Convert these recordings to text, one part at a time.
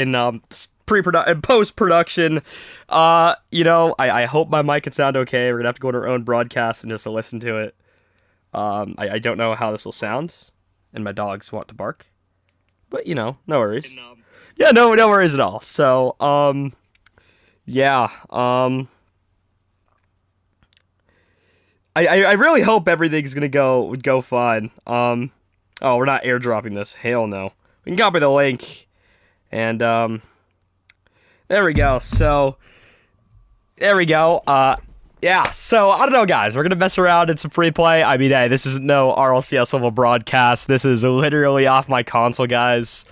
in pre-production, post-production. I hope my mic can sound okay. We're gonna have to go to our own broadcast and just listen to it. I don't know how this will sound, and my dogs want to bark, but no worries. Yeah, no worries at all. So, yeah, I really hope everything's gonna go fine. Oh, we're not airdropping this. Hell no. We can copy the link, and there we go. So, there we go. Yeah. So I don't know, guys. We're gonna mess around in some free play. I mean, hey, this is no RLCS level broadcast. This is literally off my console, guys.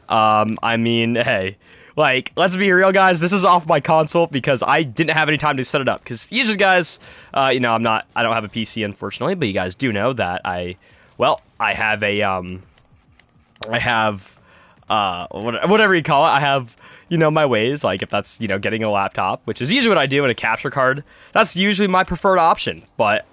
I mean, hey. Like, let's be real, guys. This is off my console because I didn't have any time to set it up. Because usually, guys, I don't have a PC, unfortunately. But you guys do know that I have whatever you call it. I have, my ways. Like, if that's, getting a laptop, which is usually what I do, in a capture card. That's usually my preferred option. But,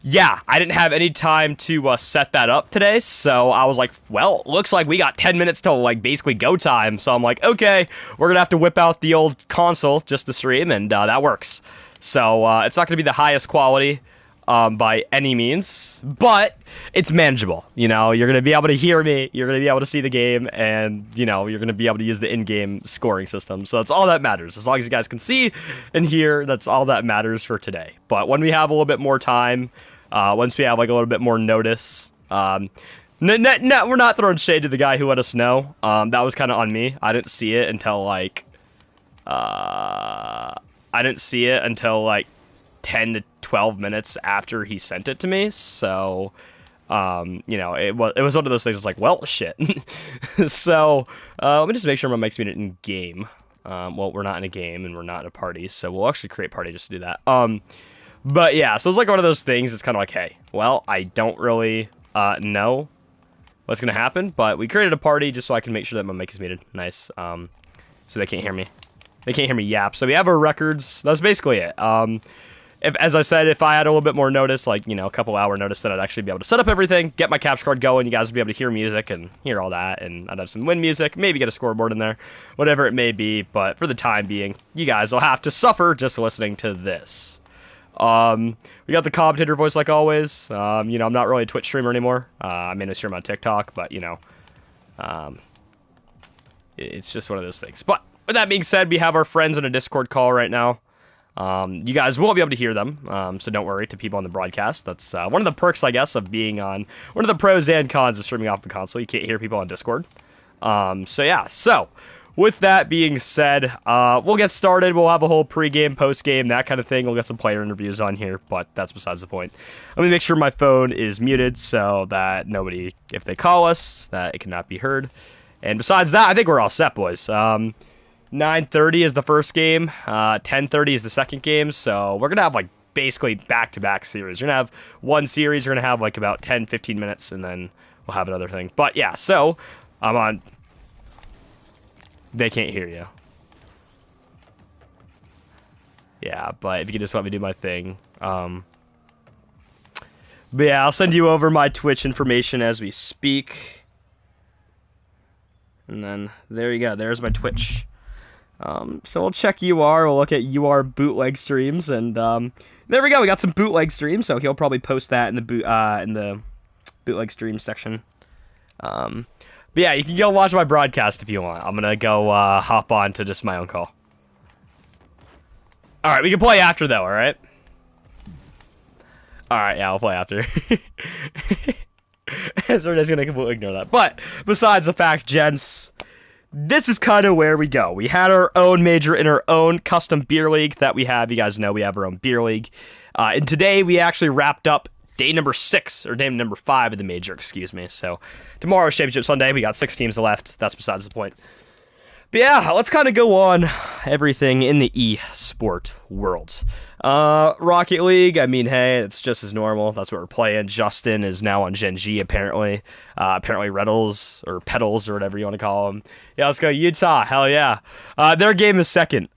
yeah, I didn't have any time to set that up today, so I was like, well, looks like we got 10 minutes till, like, basically go time. So I'm like, okay, we're gonna have to whip out the old console just to stream, and that works. So it's not gonna be the highest quality by any means, but it's manageable. You're gonna be able to hear me, you're gonna be able to see the game, and you're gonna be able to use the in-game scoring system. So that's all that matters. As long as you guys can see and hear, that's all that matters for today. But when we have a little bit more time, once we have like a little bit more notice, no, we're not throwing shade to the guy who let us know. That was kind of on me. I didn't see it until like 10 to 12 minutes after he sent it to me. So, it was one of those things. It's like, well, shit. So, let me just make sure my mic's muted in game. Well, we're not in a game and we're not in a party, so we'll actually create a party just to do that. But yeah, so it's like one of those things. It's kind of like, hey, well, I don't really know what's gonna happen, but we created a party just so I can make sure that my mic is muted. Nice. So they can't hear me. They can't hear me yap. So we have our records. That's basically it. As I said, if I had a little bit more notice, like, a couple hour notice, then I'd actually be able to set up everything, get my capture card going, you guys would be able to hear music and hear all that, and I'd have some win music, maybe get a scoreboard in there, whatever it may be, but for the time being, you guys will have to suffer just listening to this. We got the commentator voice like always. I'm not really a Twitch streamer anymore. I mainly stream on TikTok, but, it's just one of those things. But with that being said, we have our friends in a Discord call right now. You guys won't be able to hear them, so don't worry to people on the broadcast. That's one of the perks, I guess, of being on one of the pros and cons of streaming off the console. You can't hear people on Discord. So yeah, so with that being said, we'll get started. We'll have a whole pregame, postgame, that kind of thing. We'll get some player interviews on here, but that's besides the point. Let me make sure my phone is muted so that nobody, if they call us, that it cannot be heard. And besides that, I think we're all set, boys. 9:30 is the first game. 10:30 is the second game. So we're going to have, like, basically back-to-back series. We're going to have one series. We're going to have, like, about 10, 15 minutes, and then we'll have another thing. But, yeah, so I'm on. They can't hear you. Yeah, but if you could just let me do my thing. But yeah, I'll send you over my Twitch information as we speak. And then, there you go. There's my Twitch. So we'll check UR. We'll look at UR bootleg streams. And there we go. We got some bootleg streams. So he'll probably post that in the bootleg stream section. But yeah, you can go watch my broadcast if you want. I'm gonna go hop on to just my own call. Alright, we can play after though, alright? Alright, yeah, I'll play after. So we're just gonna completely ignore that. But, besides the fact, gents, this is kind of where we go. We had our own major in our own custom beer league that we have. You guys know we have our own beer league. And today we actually wrapped up day number 6, or day number 5 of the major, excuse me. So, tomorrow's Championship Sunday. We got 6 teams left. That's besides the point. But yeah, let's kind of go on everything in the e-sport world. Rocket League, I mean, hey, it's just as normal. That's what we're playing. Justin is now on Gen G, apparently. Apparently Reddles, or Pedals, or whatever you want to call them. Yeah, let's go Utah. Hell yeah. Their game is second.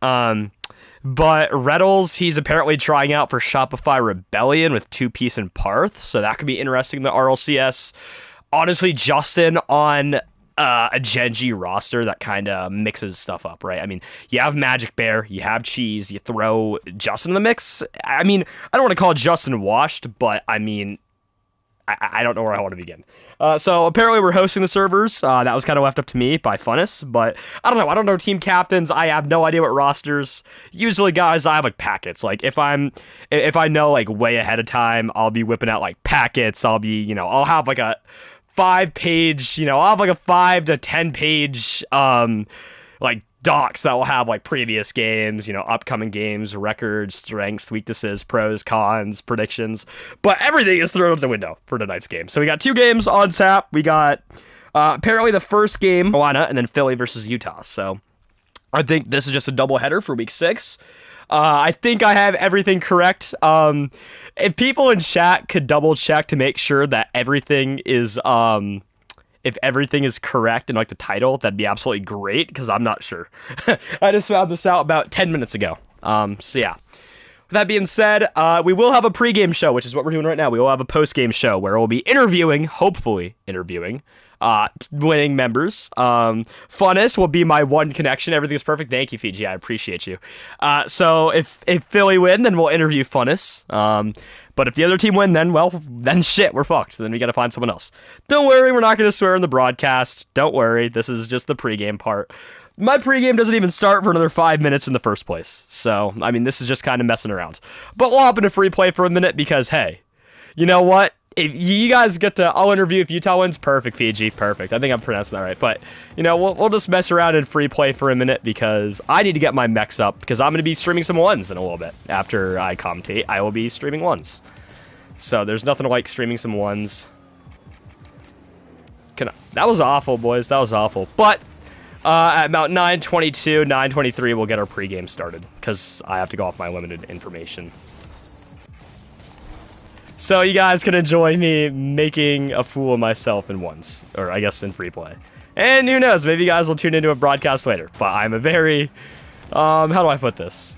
But Reddles, he's apparently trying out for Shopify Rebellion with 2-piece and Parth, so that could be interesting in the RLCS. Honestly, Justin on a Genji roster that kind of mixes stuff up, right? I mean, you have Magic Bear, you have Cheese, you throw Justin in the mix. I mean, I don't want to call Justin washed, but I mean, I don't know where I want to begin. So apparently we're hosting the servers. That was kind of left up to me by Funness, but I don't know. I don't know team captains. I have no idea what rosters. Usually, guys, I have like packets. Like if I know like way ahead of time, I'll be whipping out like packets. I'll have like a 5-page, I'll have like a 5 to 10-page, like docs that will have like previous games, upcoming games, records, strengths, weaknesses, pros, cons, predictions. But everything is thrown out the window for tonight's game. So we got 2 games on tap. We got apparently the first game, Carolina, and then Philly versus Utah. So I think this is just a doubleheader for week 6. I think I have everything correct. If people in chat could double check to make sure that everything is if everything is correct in like the title, that'd be absolutely great, because I'm not sure. I just found this out about 10 minutes ago. So yeah. With that being said, we will have a pregame show, which is what we're doing right now. We will have a postgame show where we'll be hopefully interviewing, winning members. Funness will be my one connection. Everything's perfect. Thank you, Fiji. I appreciate you. So if Philly win, then we'll interview Funness. But if the other team win, then shit, we're fucked. Then we gotta find someone else. Don't worry, we're not gonna swear in the broadcast. Don't worry, this is just the pregame part. My pregame doesn't even start for another 5 minutes in the first place. So, I mean, this is just kind of messing around. But we'll hop into free play for a minute because, hey, you know what? If you guys get to, I'll interview if Utah wins. Perfect, Fiji. Perfect. I think I'm pronouncing that right. But, we'll just mess around in free play for a minute because I need to get my mechs up because I'm going to be streaming some ones in a little bit. After I commentate, I will be streaming ones. So there's nothing like streaming some ones. That was awful, boys. That was awful. But at about 9:22, 9:23, we'll get our pregame started because I have to go off my limited information. So you guys can enjoy me making a fool of myself in ones, or I guess in free play. And who knows, maybe you guys will tune into a broadcast later. But I'm a very, how do I put this?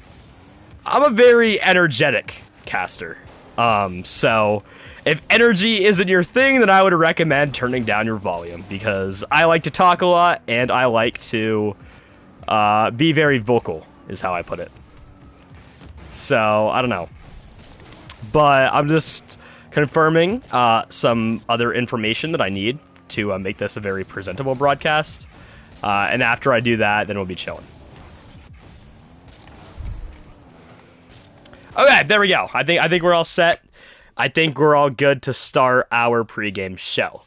I'm a very energetic caster. So if energy isn't your thing, then I would recommend turning down your volume because I like to talk a lot and I like to be very vocal, is how I put it. So I don't know. But I'm just confirming some other information that I need to make this a very presentable broadcast. And after I do that, then we'll be chilling. Okay, there we go. I think we're all set. I think we're all good to start our pregame show.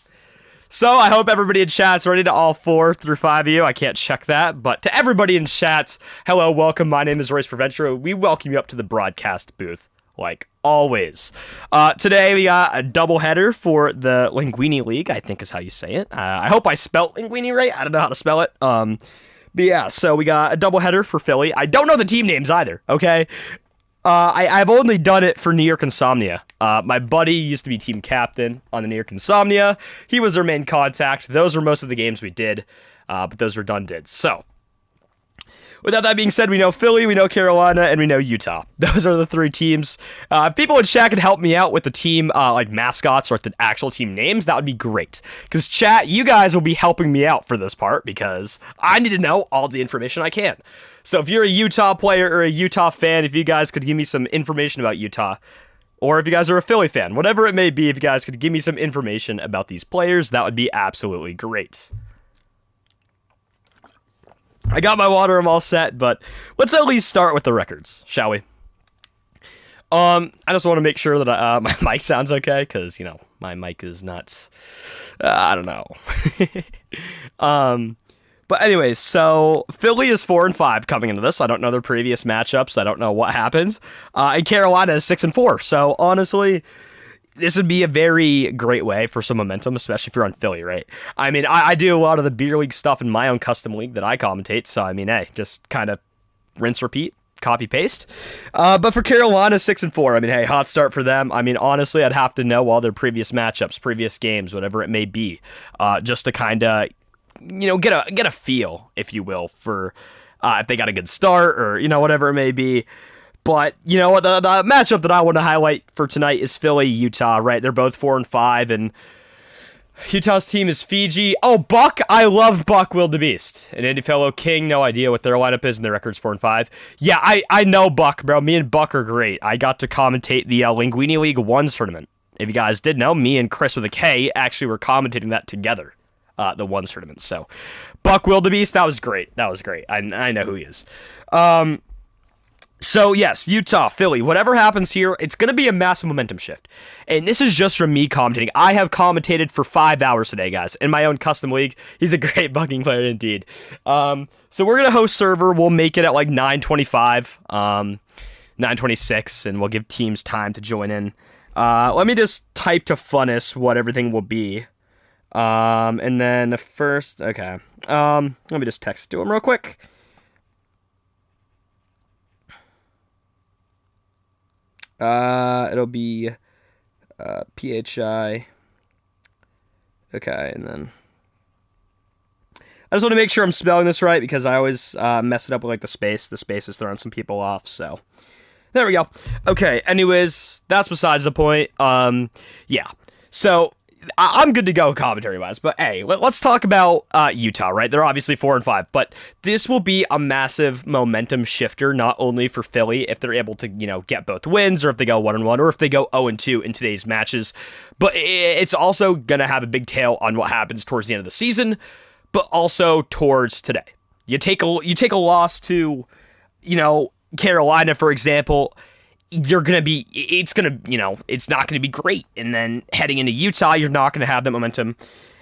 So I hope everybody in chat's ready to all 4 through 5 of you. I can't check that, but to everybody in chats, hello, welcome. My name is Royce Proventura. We welcome you up to the broadcast booth. Like always. Today we got a doubleheader for the Linguine League, I think is how you say it. I hope I spelt Linguine right. I don't know how to spell it. But yeah, so we got a doubleheader for Philly. I don't know the team names either, okay? I've only done it for New York Insomnia. My buddy used to be team captain on the New York Insomnia. He was our main contact. Those were most of the games we did, but those were did. So, without that being said, we know Philly, we know Carolina, and we know Utah. Those are the 3 teams. If people in chat could help me out with the team, like mascots or the actual team names, that would be great. Because chat, you guys will be helping me out for this part because I need to know all the information I can. So if you're a Utah player or a Utah fan, if you guys could give me some information about Utah, or if you guys are a Philly fan, whatever it may be, if you guys could give me some information about these players, that would be absolutely great. I got my water, I'm all set, but let's at least start with the records, shall we? I just want to make sure that my mic sounds okay, because, my mic is not, I don't know. But anyways, so Philly is 4-5 coming into this. I don't know their previous matchups. I don't know what happened. And Carolina is 6-4. So honestly, this would be a very great way for some momentum, especially if you're on Philly, right? I mean, I do a lot of the beer league stuff in my own custom league that I commentate. So I mean, hey, just kind of rinse, repeat, copy, paste. But for Carolina, 6-4. I mean, hey, hot start for them. I mean, honestly, I'd have to know all their previous matchups, previous games, whatever it may be, just to kind of, get a feel, if you will, for if they got a good start or, whatever it may be. But, the matchup that I want to highlight for tonight is Philly, Utah, right? They're both 4-5, and Utah's team is Fiji. Oh, Buck. I love Buck Wildebeest. And Andy Fellow King, no idea what their lineup is, and their record's 4-5. Yeah, I know Buck, bro. Me and Buck are great. I got to commentate the Linguine League Ones tournament. If you guys did know, me and Chris with a K actually were commentating that together, the Ones tournament. So, Buck Wildebeest, that was great. That was great. I know who he is. So, yes, Utah, Philly, whatever happens here, it's going to be a massive momentum shift. And this is just from me commentating. I have commentated for 5 hours today, guys, in my own custom league. He's a great bucking player indeed. So we're going to host server. We'll make it at like 9:25, 9:26, and we'll give teams time to join in. Let me just type to Funness what everything will be. And then first, okay. Let me just text to him real quick. It'll be PHI. Okay, and then I just want to make sure I'm spelling this right because I always mess it up with like the space. The space is throwing some people off, so there we go. Okay, anyways, that's besides the point. Yeah. So I'm good to go commentary-wise, but hey, let's talk about Utah, right? They're obviously 4-5, but this will be a massive momentum shifter, not only for Philly, if they're able to, get both wins, or if they go 1-1, or if they go 0-2 in today's matches, but it's also going to have a big tail on what happens towards the end of the season, but also towards today. You take a loss to, Carolina, for example. It's not going to be great. And then heading into Utah, you're not going to have that momentum.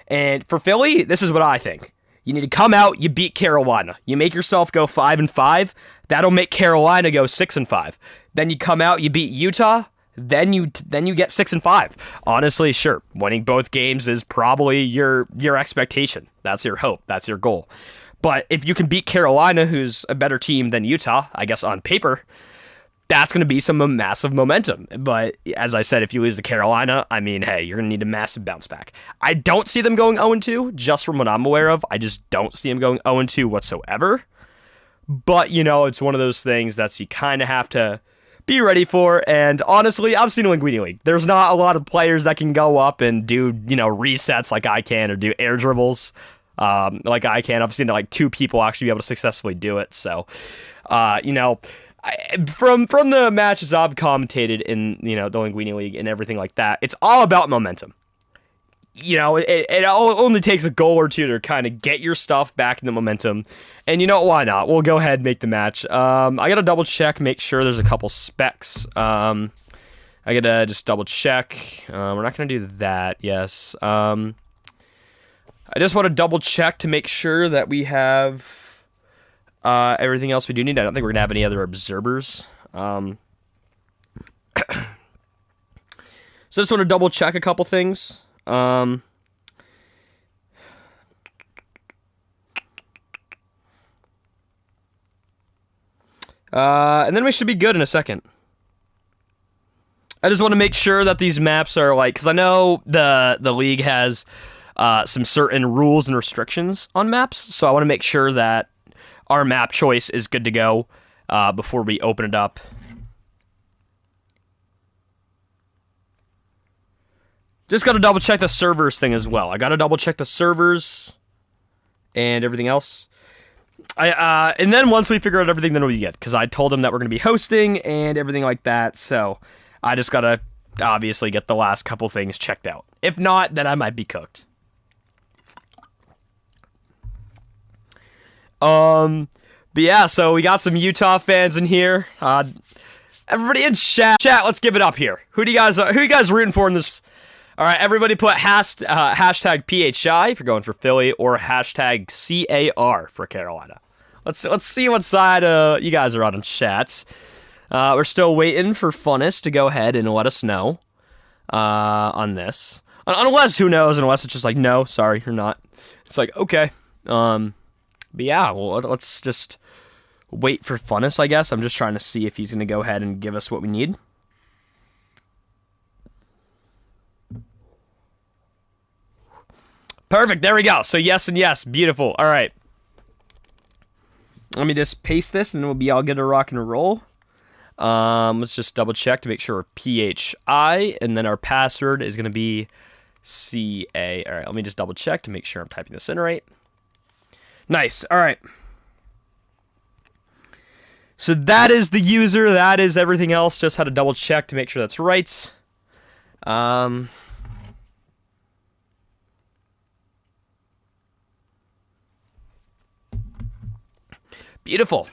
And for Philly, this is what I think. You need to come out, you beat Carolina. You make yourself go 5-5. That'll make Carolina go 6-5. Then you come out, you beat Utah. Then you get 6-5. Honestly, sure, winning both games is probably your expectation. That's your hope. That's your goal. But if you can beat Carolina, who's a better team than Utah, I guess on paper, that's going to be some massive momentum. But as I said, if you lose to Carolina, I mean, hey, you're going to need a massive bounce back. I don't see them going 0-2, just from what I'm aware of. I just don't see them going 0-2 whatsoever. But, it's one of those things that you kind of have to be ready for. And honestly, I've seen a Linguine League. There's not a lot of players that can go up and do, resets like I can, or do air dribbles like I can. I've seen like 2 people actually be able to successfully do it. So, from the matches I've commentated in, the Linguine League and everything like that, it's all about momentum. It only takes a goal or two to kind of get your stuff back in the momentum. And why not? We'll go ahead and make the match. I gotta double check, make sure there's a couple specs. I gotta just double check. We're not gonna do that, yes. I just want to double check to make sure that we have everything else we do need. I don't think we're going to have any other observers. So I just want to double check a couple things. And then we should be good in a second. I just want to make sure that these maps are because I know the league has some certain rules and restrictions on maps, so I want to make sure that our map choice is good to go before we open it up. Just got to double check the servers thing as well. I got to double check the servers and everything else. And then once we figure out everything, then we get, because I told them that we're going to be hosting and everything like that. So I just got to obviously get the last couple things checked out. If not, then I might be cooked. But yeah, so we got some Utah fans in here. Everybody in chat, let's give it up here. Who you guys rooting for in this? All right, everybody put hashtag PHI if you're going for Philly, or hashtag CAR for Carolina. Let's see what side you guys are on in chats. We're still waiting for Funness to go ahead and let us know on this. Unless, who knows, unless it's just like, no, sorry, you're not. It's like, okay. But yeah, well, let's just wait for Funness, I guess. I'm just trying to see if he's going to go ahead and give us what we need. Perfect, there we go. So yes and yes, beautiful. All right. Let me just paste this and we'll be all good to rock and roll. Let's just double check to make sure we're PHI, and then our password is going to be CA. All right, let me just double check to make sure I'm typing this in right. Nice. All right. So that is the user. That is everything else. Just had to double check to make sure that's right. Beautiful.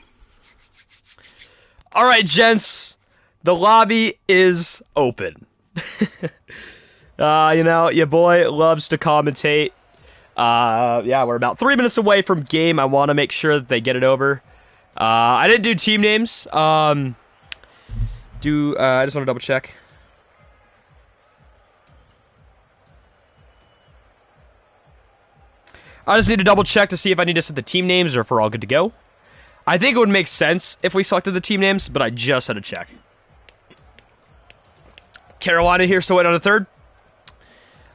All right, gents. The lobby is open. You know, your boy loves to commentate. Yeah, we're about 3 minutes away from game. I want to make sure that they get it over. I didn't do team names. I just want to double check. I just need to double check to see if I need to set the team names or if we're all good to go. I think it would make sense if we selected the team names, but I just had to check. Carolina here, so wait on a third.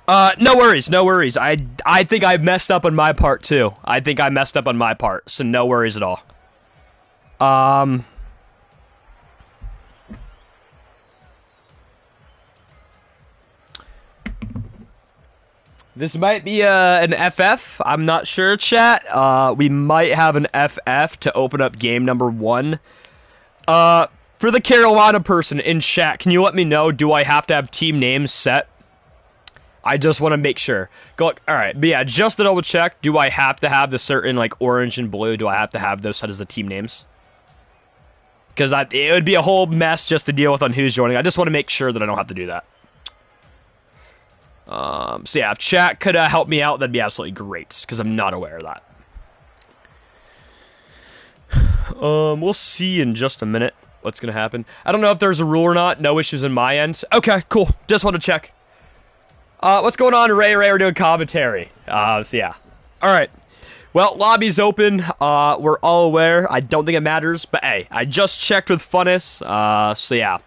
No worries, no worries. I think I messed up on my part too. I think I messed up on my part, so no worries at all. This might be an FF. I'm not sure, chat. We might have an FF to open up game number 1. For the Carolina person in chat, can you let me know, do I have to have team names set? I just want to make sure. All right, but yeah, just to double check, do I have to have the certain, like, orange and blue, do I have to have those set as the team names? Because it would be a whole mess just to deal with on who's joining. I just want to make sure that I don't have to do that. So yeah, if chat could help me out, that'd be absolutely great, because I'm not aware of that. We'll see in just a minute what's going to happen. I don't know if there's a rule or not. No issues on my end. Okay, cool. Just want to check. What's going on, Ray? We're doing commentary. So yeah. All right. Well, lobby's open. We're all aware. I don't think it matters, but hey, I just checked with Funness. So yeah.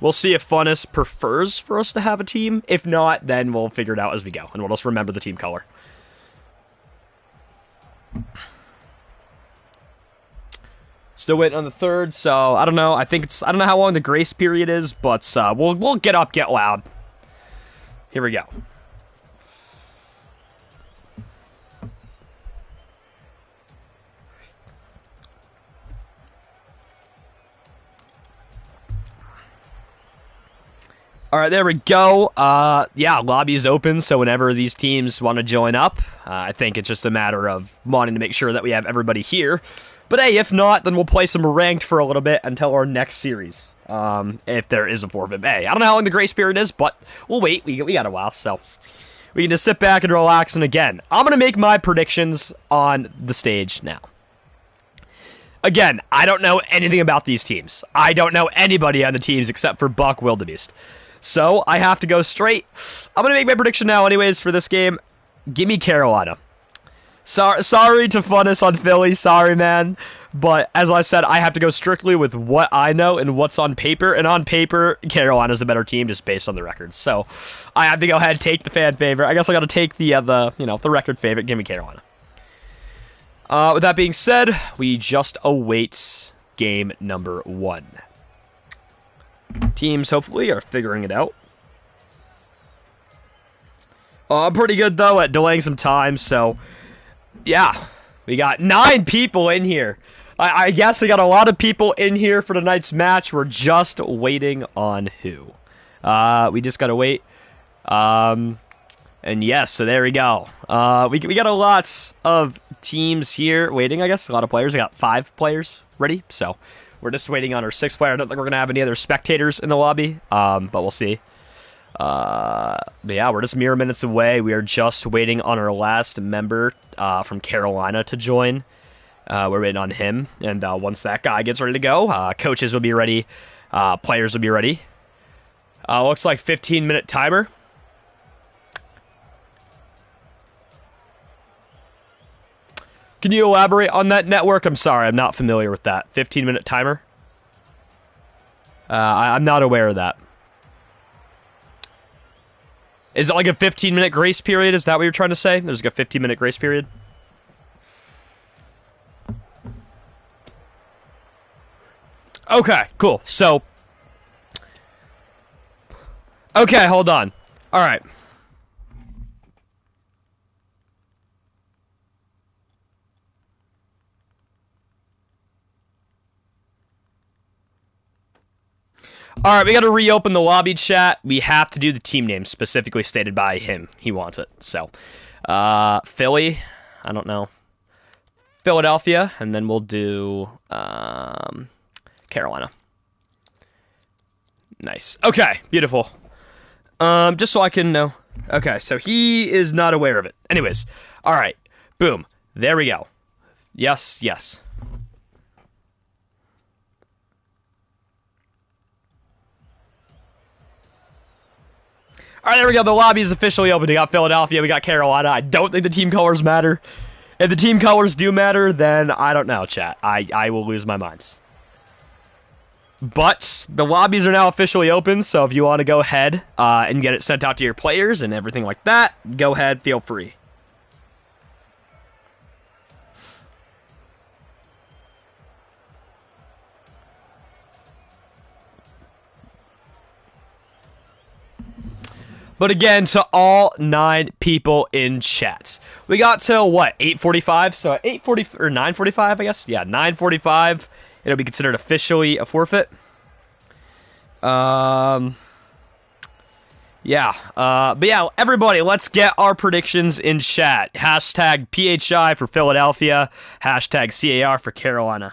We'll see if Funness prefers for us to have a team. If not, then we'll figure it out as we go, and we'll just remember the team color. Still waiting on the third, so I don't know. I don't know how long the grace period is, but we'll get up, get loud. Here we go. All right, there we go. Yeah, lobby is open, so whenever these teams want to join up, I think it's just a matter of wanting to make sure that we have everybody here. But hey, if not, then we'll play some ranked for a little bit until our next series, if there is a forfeit. Hey, I don't know how long the grace period is, but we'll wait. We got a while, so we can just sit back and relax. And again, I'm going to make my predictions on the stage now. Again, I don't know anything about these teams. I don't know anybody on the teams except for Buck Wildebeest. So, I have to go straight. I'm going to make my prediction now anyways for this game. Give me Carolina. Sorry to Funness on Philly. Sorry, man. But, as I said, I have to go strictly with what I know and what's on paper. And on paper, Carolina's the better team just based on the records. So, I have to go ahead and take the fan favorite. I guess I got to take the record favorite. Give me Carolina. With that being said, we just await game number 1. Teams, hopefully, are figuring it out. I'm pretty good, though, at delaying some time, so... Yeah, we got 9 people in here. I guess we got a lot of people in here for tonight's match. We're just waiting on who. We just gotta wait. And yes, so there we go. We got a lot of teams here waiting, I guess. A lot of players. We got 5 players ready, so... We're just waiting on our 6th player. I don't think we're going to have any other spectators in the lobby, but we'll see. But yeah, we're just mere minutes away. We are just waiting on our last member from Carolina to join. We're waiting on him, and once that guy gets ready to go, coaches will be ready, players will be ready. Looks like 15-minute timer. Can you elaborate on that network? I'm sorry, I'm not familiar with that. 15-minute timer? I'm not aware of that. Is it like a 15-minute grace period? Is that what you're trying to say? There's like a 15-minute grace period? Okay, cool. So... Okay, hold on. Alright. All right, we got to reopen the lobby chat. We have to do the team name specifically stated by him. He wants it. So, Philly, I don't know. Philadelphia, and then we'll do Carolina. Nice. Okay, beautiful. Just so I can know. Okay, so he is not aware of it. Anyways, all right. Boom. There we go. Yes, yes. All right, there we go. The lobby is officially open. We got Philadelphia. We got Carolina. I don't think the team colors matter. If the team colors do matter, then I don't know, chat. I will lose my mind. But the lobbies are now officially open, so if you want to go ahead and get it sent out to your players and everything like that, go ahead, feel free. But again, to all 9 people in chat, we got till what, 8:45? So at 8:40 or 9:45, I guess. Yeah, 9:45. It'll be considered officially a forfeit. Yeah. But yeah, everybody, let's get our predictions in chat. Hashtag PHI for Philadelphia. Hashtag CAR for Carolina.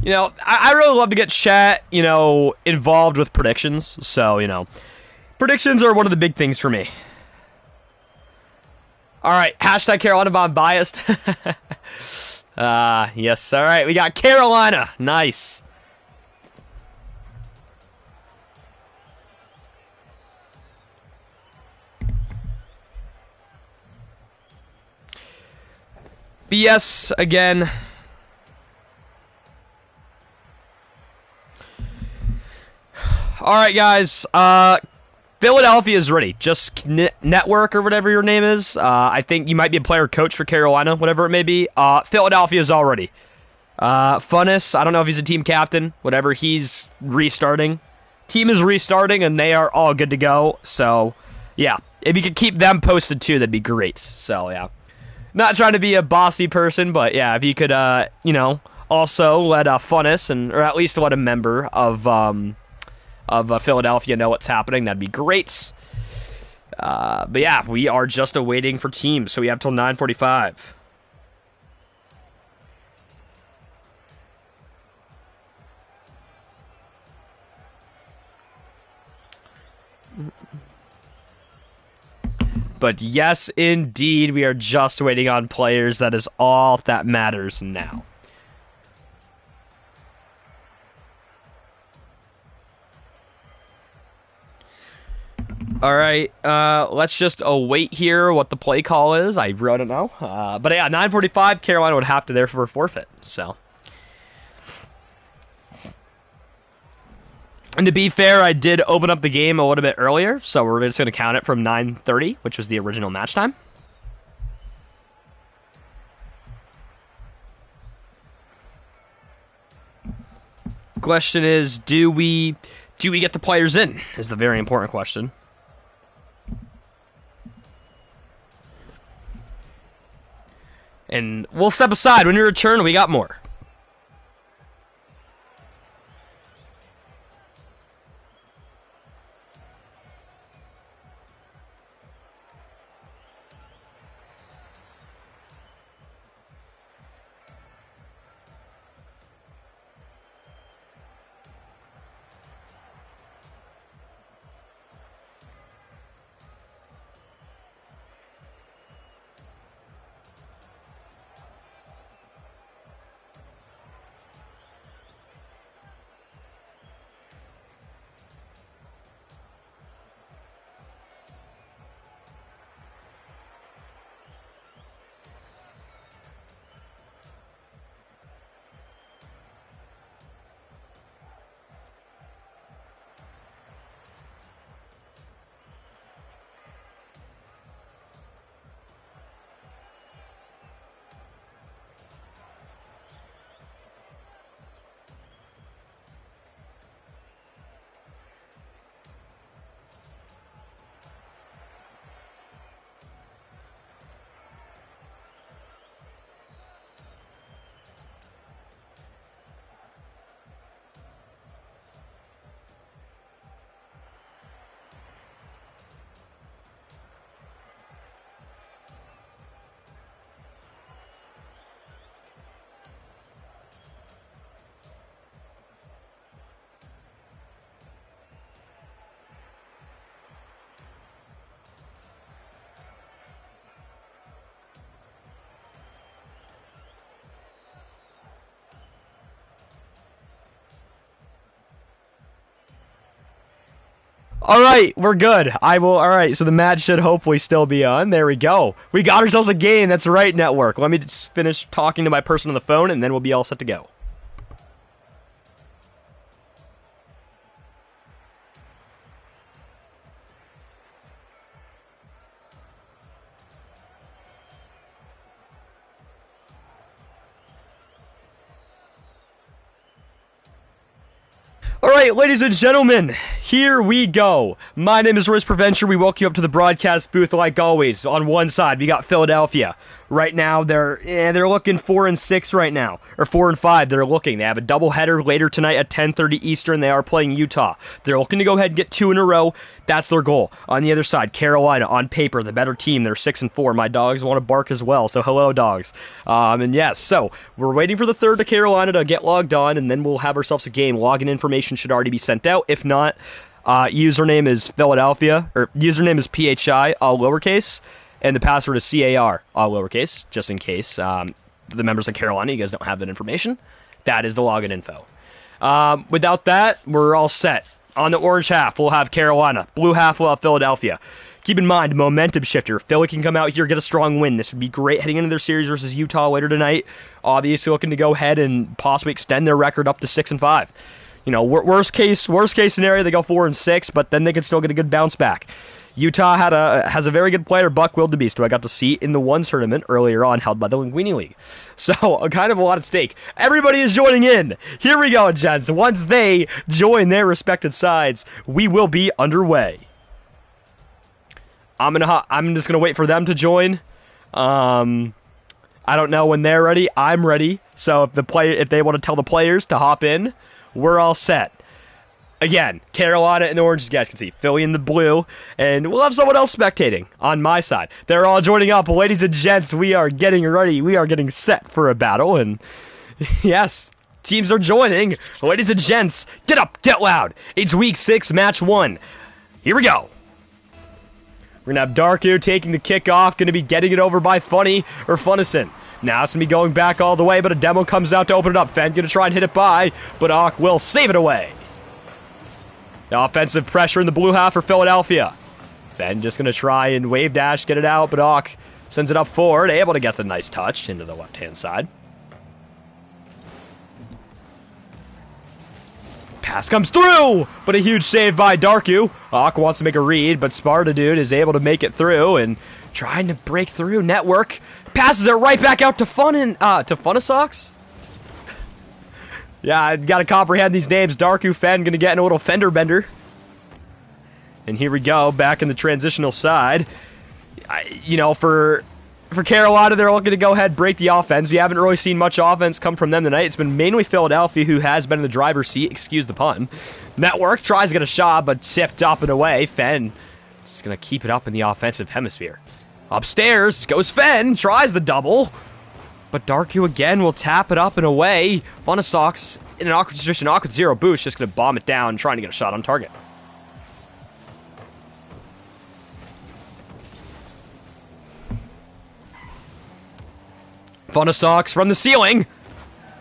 You know, I really love to get chat, you know, involved with predictions. So, you know, predictions are one of the big things for me. All right, hashtag Carolina, I'm biased. Yes, all right, we got Carolina. Nice. BS again. All right, guys. Philadelphia is ready. Just network or whatever your name is. I think you might be a player coach for Carolina, whatever it may be. Philadelphia is all ready. Funness, I don't know if he's a team captain. Whatever, he's restarting. Team is restarting, and they are all good to go. So, yeah. If you could keep them posted, too, that'd be great. So, yeah. Not trying to be a bossy person, but, yeah, if you could, you know, also let Funness, or at least let a member of Philadelphia know what's happening, that'd be great. But yeah, we are just awaiting for teams, so we have till 9:45. But yes, indeed, we are just waiting on players. That is all that matters now. All right, let's just await here what the play call is. I really don't know. But yeah, 9:45, Carolina would have to therefore forfeit. So, and to be fair, I did open up the game a little bit earlier, so we're just going to count it from 9:30, which was the original match time. Question is, do we get the players in? Is the very important question. And we'll step aside. When you return, we got more. All right, we're good. All right, so the match should hopefully still be on. There we go. We got ourselves a game. That's right, network. Let me just finish talking to my person on the phone, and then we'll be all set to go. All right, ladies and gentlemen, here we go. My name is Riz Prevention. We welcome you up to the broadcast booth like always. On one side, we got Philadelphia. Right now, they're looking 4-6 right now, or 4-5. They're looking. They have a doubleheader later tonight at 10:30 Eastern. They are playing Utah. They're looking to go ahead and get 2 in a row. That's their goal. On the other side, Carolina, on paper, the better team. They're 6-4. My dogs want to bark as well, so hello, dogs. And yes, so we're waiting for the third to Carolina to get logged on, and then we'll have ourselves a game. Login information should already be sent out. If not, username is Philadelphia, or username is PHI, all lowercase, and the password is CAR, all lowercase, just in case the members of Carolina, you guys don't have that information. That is the login info. Without that, we're all set. On the orange half, we'll have Carolina. Blue half, we'll have Philadelphia. Keep in mind, momentum shifter. Philly can come out here, get a strong win. This would be great heading into their series versus Utah later tonight. Obviously looking to go ahead and possibly extend their record up to 6-5. You know, worst case scenario, they go 4-6, but then they can still get a good bounce back. Utah has a very good player, Buck Wildebeest, who I got to see in the one tournament earlier on, held by the Linguine League. So, kind of a lot at stake. Everybody is joining in. Here we go, gents. Once they join their respective sides, we will be underway. I'm just gonna wait for them to join. I don't know when they're ready. I'm ready. So if they want to tell the players to hop in, we're all set. Again, Carolina in the orange, as you guys can see. Philly in the blue. And we'll have someone else spectating on my side. They're all joining up. Ladies and gents, we are getting ready. We are getting set for a battle. And yes, teams are joining. Ladies and gents, get up, get loud. It's week 6, match 1. Here we go. We're going to have Darku taking the kickoff. Going to be getting it over by Funny or Funnison. Now it's going to be going back all the way, but a demo comes out to open it up. Fenn going to try and hit it by, but Ock will save it away. The offensive pressure in the blue half for Philadelphia. Fenn just going to try and wave dash, get it out, but Ock sends it up forward, able to get the nice touch into the left-hand side. Pass comes through, but a huge save by Darku. Ock wants to make a read, but Sparta Dude is able to make it through and trying to break through. Network passes it right back out to Funisocks. Yeah, I gotta comprehend these names. Darku, Fenn, gonna get in a little fender bender. And here we go, back in the transitional side. You know, for Carolina, they're looking to go ahead and break the offense. We haven't really seen much offense come from them tonight. It's been mainly Philadelphia who has been in the driver's seat, excuse the pun. Network tries to get a shot, but tipped up and away. Fenn just gonna keep it up in the offensive hemisphere. Upstairs goes Fenn, tries the double. But Darku again will tap it up and away. Funisocks in an awkward position, awkward zero boost, just going to bomb it down, trying to get a shot on target. Funisocks from the ceiling.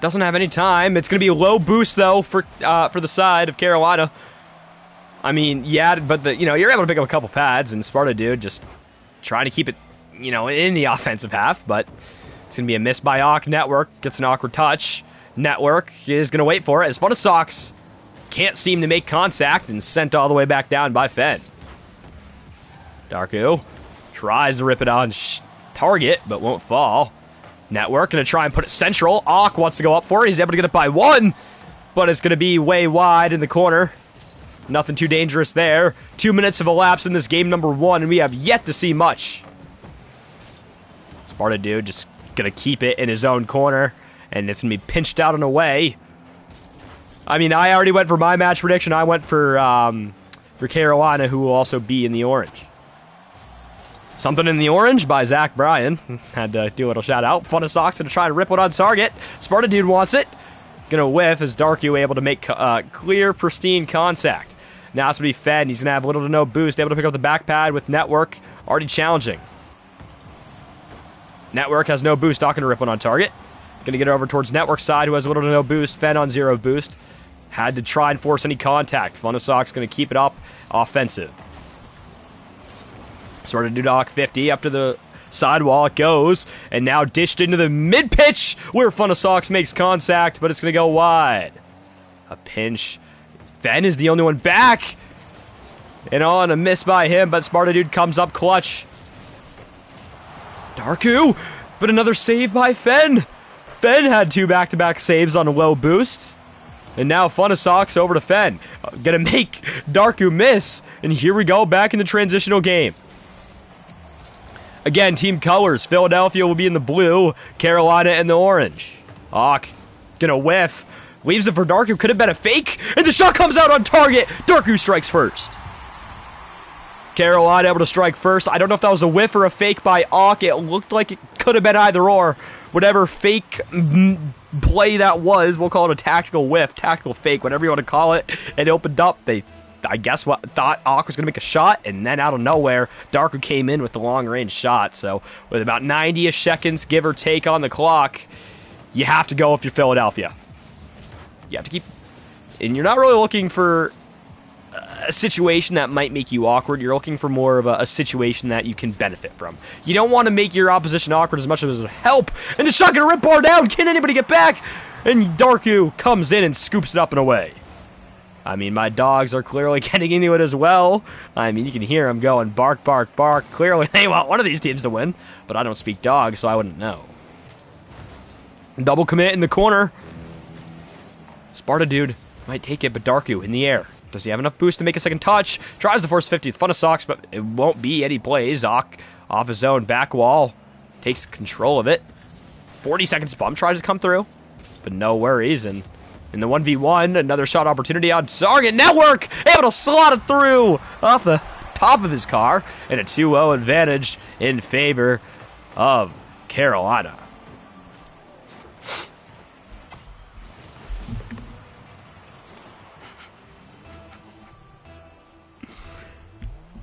Doesn't have any time. It's going to be a low boost, though, for the side of Carolina. I mean, yeah, but you're able to pick up a couple pads, and Sparta Dude just trying to keep it, in the offensive half, but it's going to be a miss by Ock. Network gets an awkward touch. Network is going to wait for it as Funisocks can't seem to make contact and sent all the way back down by Fenn. Darku tries to rip it on target, but won't fall. Network going to try and put it central. Ock wants to go up for it. He's able to get it by 1, but it's going to be way wide in the corner. Nothing too dangerous there. 2 minutes have elapsed in this game number 1, and we have yet to see much. Sparta Dude just going to keep it in his own corner, and it's going to be pinched out and away. I mean, I already went for my match prediction. I went for Carolina, who will also be in the orange. Something in the orange by Zach Bryan. Had to do a little shout out. Funisocks going to try and rip one on target. Sparta Dude wants it. Going to whiff as Darku able to make clear, pristine contact. Now it's going to be Fenn. He's going to have little to no boost. Able to pick up the back pad with Network. Already challenging. Network has no boost. Not going to rip one on target. Going to get it over towards Network side, who has little to no boost. Fenn on 0 boost. Had to try and force any contact. Funasox going to keep it up offensive. Sort of Dudok 50 up to the sidewall it goes, and now dished into the mid-pitch where Funasox makes contact, but it's going to go wide. A pinch. Fen is the only one back. And on a miss by him, but Sparta Dude comes up clutch. Darku, but another save by Fen. Fen had 2 back-to-back saves on a low boost. And now Funasox over to Fen. Gonna make Darku miss. And here we go, back in the transitional game. Again, team colors. Philadelphia will be in the blue. Carolina in the orange. Hawk gonna whiff. Leaves it for Darku. Could have been a fake. And the shot comes out on target. Darku strikes first. Carolina able to strike first. I don't know if that was a whiff or a fake by Hawk. It looked like it could have been either or. Whatever fake play that was, we'll call it a tactical whiff, tactical fake, whatever you want to call it. It opened up. They, I guess, thought Hawk was going to make a shot, and then out of nowhere, Darku came in with the long-range shot. So with about 90-ish seconds, give or take, on the clock, you have to go if you're Philadelphia. You have to keep... And you're not really looking for a situation that might make you awkward. You're looking for more of a situation that you can benefit from. You don't want to make your opposition awkward as much as it help. And the shot gonna rip bar down. Can anybody get back? And Darku comes in and scoops it up and away. I mean, my dogs are clearly getting into it as well. I mean, you can hear them going bark, bark, bark. Clearly they want one of these teams to win, but I don't speak dog, so I wouldn't know. Double commit in the corner. Sparta Dude might take it, but Darku in the air. Does he have enough boost to make a second touch? Tries the first 50 with Funasox, but it won't be any plays. Zoc off his own back wall. Takes control of it. 40 seconds bump tries to come through, but no worries. And in the 1v1, another shot opportunity on Target Network. Able to slot it through off the top of his car. And a 2-0 advantage in favor of Carolina.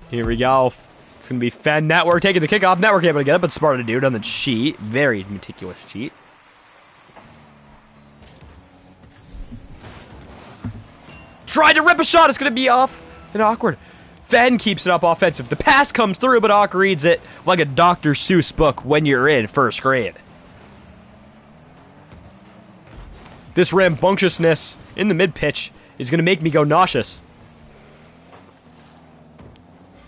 Here we go. It's going to be Fen Network taking the kickoff. Network able to get it, but Sparta Dude on the cheat. Very meticulous cheat. Tried to rip a shot. It's going to be off and awkward. Fen keeps it up offensive. The pass comes through, but Hawk reads it like a Dr. Seuss book when you're in first grade. This rambunctiousness in the mid-pitch is going to make me go nauseous.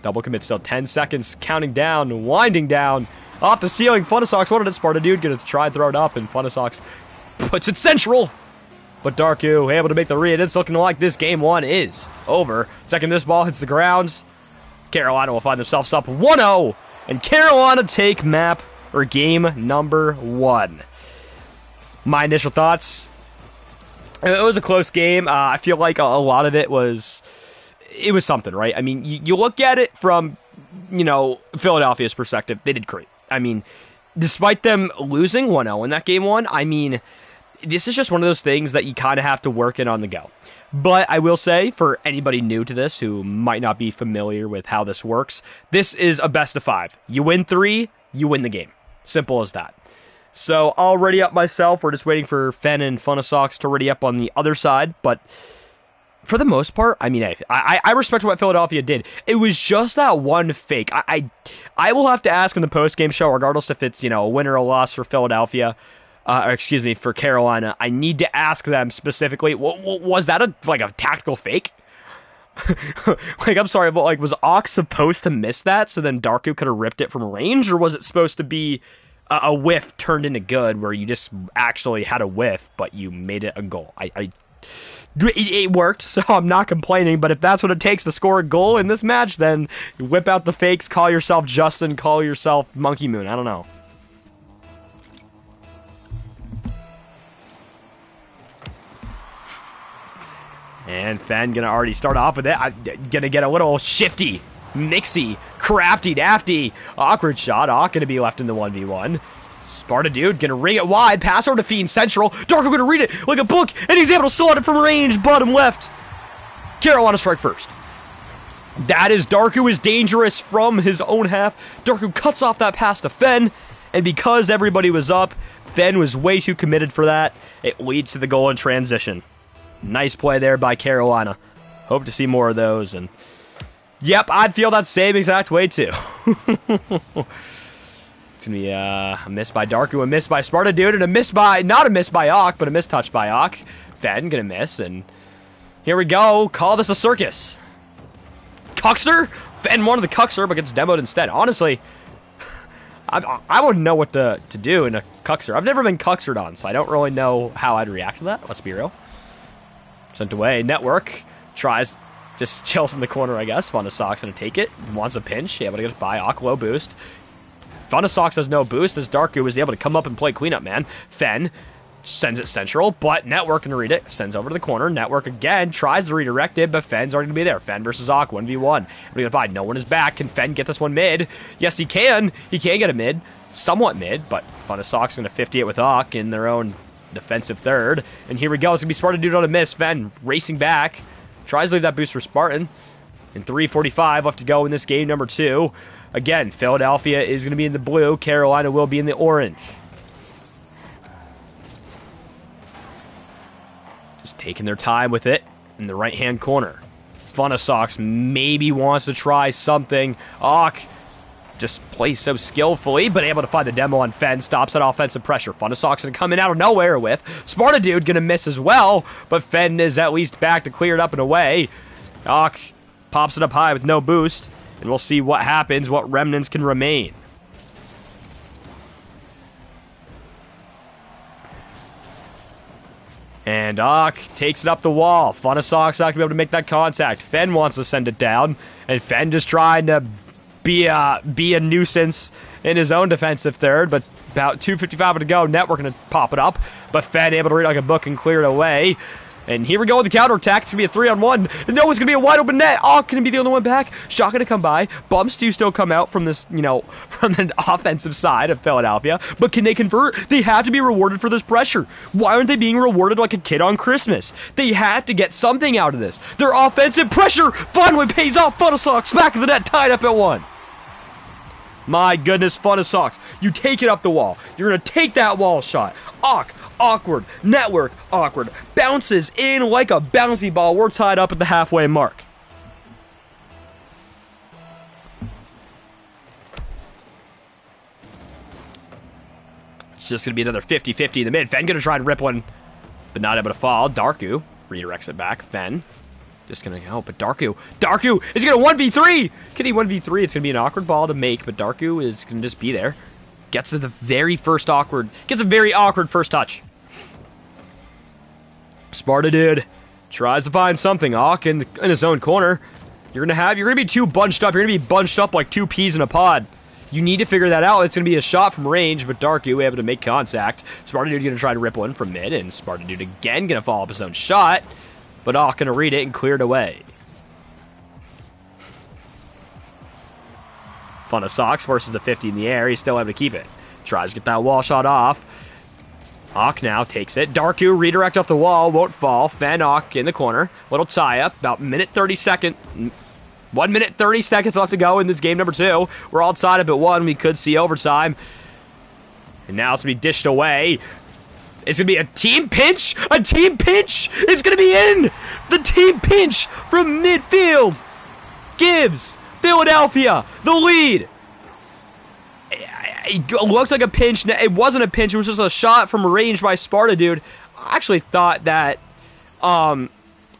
Double commit still 10 seconds, counting down, winding down, off the ceiling. Funasox wanted it. Sparta Dude gonna try and throw it up, and Funasox puts it central. But Darku able to make the read. It's looking like this game 1 is over. Second, this ball hits the grounds. Carolina will find themselves up 1-0, and Carolina take game number 1. My initial thoughts: it was a close game. I feel like a lot of it was. It was something, right? I mean, you look at it from, Philadelphia's perspective, they did great. I mean, despite them losing 1-0 in that game 1, I mean, this is just one of those things that you kind of have to work in on the go. But I will say, for anybody new to this who might not be familiar with how this works, this is a best of 5. You win 3, you win the game. Simple as that. So I'll ready up myself. We're just waiting for Fen and Funasox to ready up on the other side, but for the most part, I mean, I respect what Philadelphia did. It was just that one fake. I will have to ask in the post-game show, regardless if it's, a win or a loss for Philadelphia, for Carolina. I need to ask them specifically, was that a tactical fake? I'm sorry, but was Ox supposed to miss that so then Darku could have ripped it from range? Or was it supposed to be a whiff turned into good where you just actually had a whiff, but you made it a goal? It worked, so I'm not complaining, but if that's what it takes to score a goal in this match, then whip out the fakes, call yourself Justin, call yourself Monkey Moon, I don't know. And Fen gonna already start off with it. I'm gonna get a little shifty, mixy, crafty, dafty, awkward shot. Hawk gonna be left in the 1v1. Sparta Dude gonna ring it wide, pass over to Fiend Central. Darko gonna read it like a book, and he's able to slot it from range, bottom left. Carolina strike first. That is Darku is dangerous from his own half. Darku cuts off that pass to Fen, and because everybody was up, Fen was way too committed for that. It leads to the goal in transition. Nice play there by Carolina. Hope to see more of those. And yep, I'd feel that same exact way too. It's going to be a miss by Darku, a miss by Sparta Dude, and a miss by, not a miss by Ock, but a mistouch by Ock. Fen going to miss, and here we go. Call this a circus. Cuxer? Fen wanted the Cuxer, but gets demoed instead. Honestly, I wouldn't know what to do in a Cuxer. I've never been Cuxered on, so I don't really know how I'd react to that. Let's be real. Sent away. Network tries, just chills in the corner, I guess. Funasox going to take it. Wants a pinch. Able to get it by Ock. Low boost. Funasox has no boost as Darku is able to come up and play cleanup man. Fen sends it central, but Network can read it. Sends over to the corner. Network again tries to redirect it, but Fen's already going to be there. Fen versus Ock, 1v1. We're going to find no one is back. Can Fen get this one mid? Yes, he can. He can get a mid. Somewhat mid, but Funasox going to 50 it with Ock in their own defensive third. And here we go. It's going to be Spartan Dude on a miss. Fen racing back. Tries to leave that boost for Spartan. And 3:45 left to go in this game number 2. Again, Philadelphia is going to be in the blue. Carolina will be in the orange. Just taking their time with it in the right-hand corner. Funasox maybe wants to try something. Ock just plays so skillfully, but able to find the demo on Fen. Stops that offensive pressure. Funasox going to come in out of nowhere with. Sparta Dude going to miss as well, but Fen is at least back to clear it up and away. Ock pops it up high with no boost. And we'll see what happens, what remnants can remain. And Ock takes it up the wall. Funasox not going to be able to make that contact. Fen wants to send it down. And Fen just trying to be a nuisance in his own defensive third. But about 2:55 to go. Network going to pop it up. But Fen able to read like a book and clear it away. And here we go with the counterattack. It's going to be a 3-on-1. No, it's going to be a wide open net. Oh, going to be the only one back. Shot going to come by. Bumps do still come out from this, from the offensive side of Philadelphia. But can they convert? They have to be rewarded for this pressure. Why aren't they being rewarded like a kid on Christmas? They have to get something out of this. Their offensive pressure finally pays off. Funasox back of the net, tied up at 1. My goodness, Funasox. You take it up the wall. You're going to take that wall shot. Ock. Awkward. Network. Awkward. Bounces in like a bouncy ball. We're tied up at the halfway mark. It's just going to be another 50-50 in the mid. Fen going to try and rip one, but not able to fall. Darku redirects it back. Fen just going to go, but Darku is going to 1v3. Can he 1v3? It's going to be an awkward ball to make, but Darku is going to just be there. Gets to the very first awkward, gets a very awkward first touch. Sparta Dude tries to find something. Ock in his own corner. You're gonna be too bunched up. You're gonna be bunched up like two peas in a pod. You need to figure that out. It's gonna be a shot from range, but Darku able to make contact. Sparta Dude gonna try to rip one from mid, and Sparta Dude again gonna follow up his own shot, but Ock gonna read it and clear it away. Funasox versus the 50 in the air. He's still able to keep it. Tries to get that wall shot off. Ock now takes it. Darku redirect off the wall. Won't fall. Fen Ock in the corner. Little tie up. About 1 minute 30 seconds. 1 minute 30 seconds left to go in this game number 2. We're all tied up at 1. We could see overtime. And now it's going to be dished away. It's going to be a team pinch. A team pinch. It's going to be in. The team pinch from midfield gives Philadelphia the lead. It looked like a pinch. It wasn't a pinch. It was just a shot from range by Sparta Dude. I actually thought that that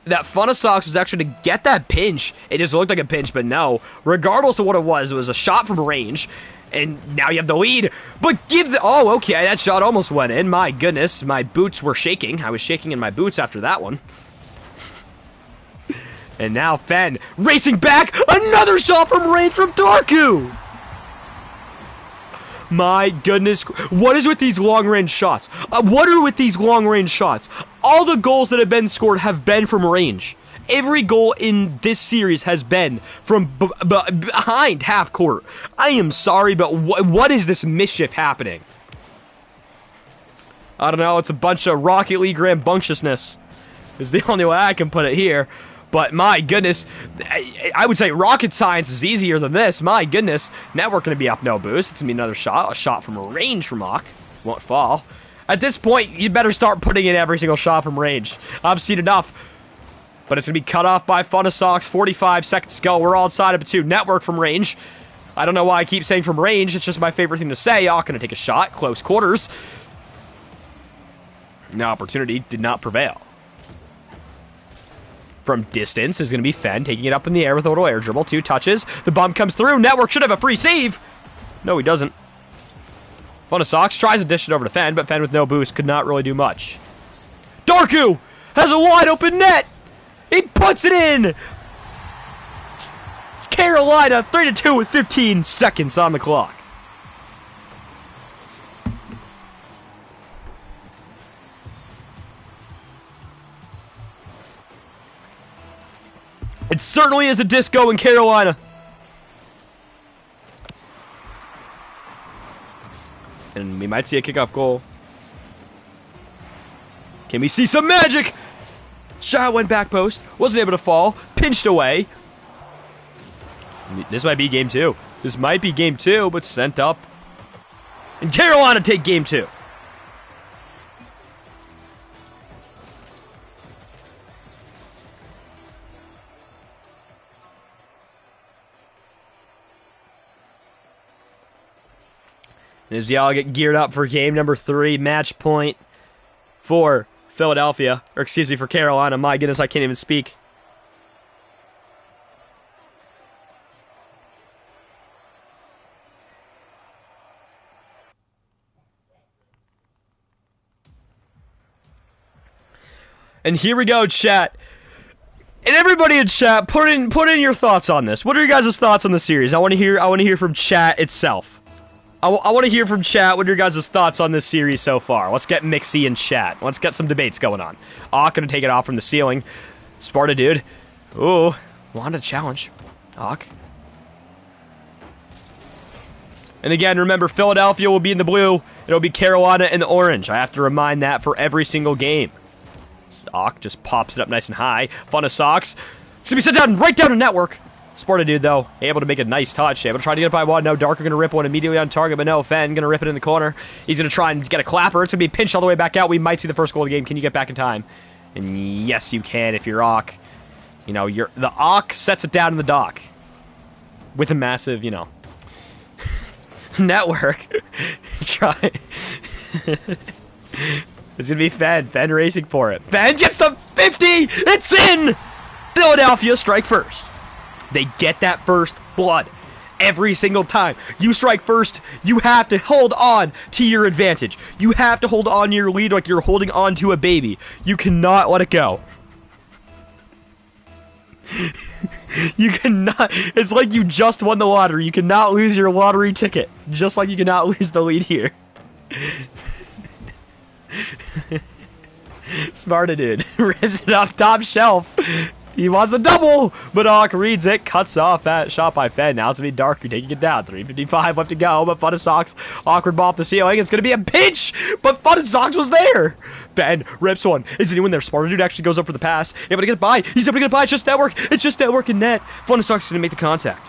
Funasox was actually to get that pinch. It just looked like a pinch, but no. Regardless of what it was a shot from range. And now you have the lead. But oh, okay, that shot almost went in. My goodness, my boots were shaking. I was shaking in my boots after that one. And now Fen racing back. Another shot from range from Darku. My goodness. What is with these long-range shots? What are with these long-range shots? All the goals that have been scored have been from range. Every goal in this series has been from behind half court. I am sorry, but what is this mischief happening? I don't know. It's a bunch of Rocket League rambunctiousness is the only way I can put it here. But my goodness, I would say rocket science is easier than this. My goodness, Network going to be up no boost. It's going to be another shot. A shot from range from Ock. Won't fall. At this point, you better start putting in every single shot from range. I've seen enough. But it's going to be cut off by Funasox. 45 seconds to go. We're all inside of it, too. Network from range. I don't know why I keep saying from range. It's just my favorite thing to say. Ock going to take a shot. Close quarters. No opportunity. Did not prevail. From distance is going to be Fen taking it up in the air with a little air dribble. 2 touches. The bump comes through. Network should have a free save. No, he doesn't. Funasox tries to dish it over to Fen, but Fen with no boost could not really do much. Darku has a wide open net. He puts it in. Carolina 3-2 with 15 seconds on the clock. It certainly is a disco in Carolina. And we might see a kickoff goal. Can we see some magic? Shot went back post. Wasn't able to fall. Pinched away. This might be game 2. This might be game 2, but sent up. And Carolina take game 2. As y'all get geared up for game number 3, match point for Philadelphia, or excuse me, for Carolina. My goodness, I can't even speak. And here we go, chat. And everybody in chat, put in your thoughts on this. What are your guys' thoughts on the series? I want to hear from chat itself. I want to hear from chat what are your guys' thoughts on this series so far. Let's get mixy in chat. Let's get some debates going on. Ock gonna take it off from the ceiling. Sparta dude. Ooh, wanted a challenge. Ock. And again, remember, Philadelphia will be in the blue. It'll be Carolina in the orange. I have to remind that for every single game. Ock just pops it up nice and high. Funasox. It's gonna be sent down right down to network. Sparta dude, though, able to make a nice touch. Able to try to get it by one. No, Darker going to rip one immediately on target, but no, Fen going to rip it in the corner. He's going to try and get a clapper. It's going to be pinched all the way back out. We might see the first goal of the game. Can you get back in time? And yes, you can if you're Ock. You know, the Ock sets it down in the dock. With a massive, you know, network. Try. It's going to be Fen. Fen racing for it. Fen gets the 50! It's in! Philadelphia strike first. They get that first blood every single time. You strike first, you have to hold on to your advantage. You have to hold on to your lead like you're holding on to a baby. You cannot let it go. You cannot. It's like you just won the lottery. You cannot lose your lottery ticket. Just like you cannot lose the lead here. Sparta dude rips it off top shelf. He wants a double, but Ock reads it, cuts off that shot by Fen. Now it's going to be Dark taking it down. 3:55 left to go, but Funasox, awkward ball off the ceiling. It's going to be a pinch, but Funasox was there. Fen rips one. Is anyone there? Sparta dude actually goes up for the pass. Able to get it by. He's able to get it by. It's just network. It's just network and net. Funasox is going to make the contact.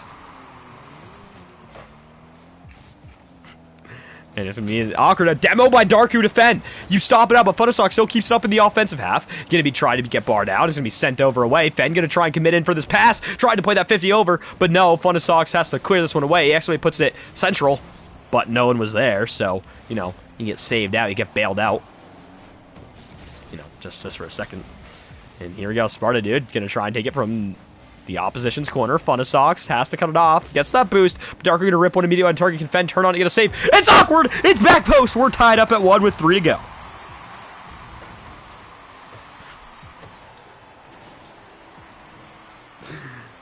And it's going to be an awkward a demo by Darku to Fen. You stop it out, but Funasox still keeps it up in the offensive half. Going to be trying to get barred out. It's going to be sent over away. Fen going to try and commit in for this pass. Tried to play that 50 over, but no. Funasox has to clear this one away. He actually puts it central, but no one was there. So, you know, you get saved out. You get bailed out. You know, just for a second. And here we go. Sparta dude going to try and take it from the opposition's corner. Funasox has to cut it off. Gets that boost. Darker going to rip one immediately on target. Can Fen turn on to get a save. It's awkward. It's back post. We're tied up at 1 with 3 to go.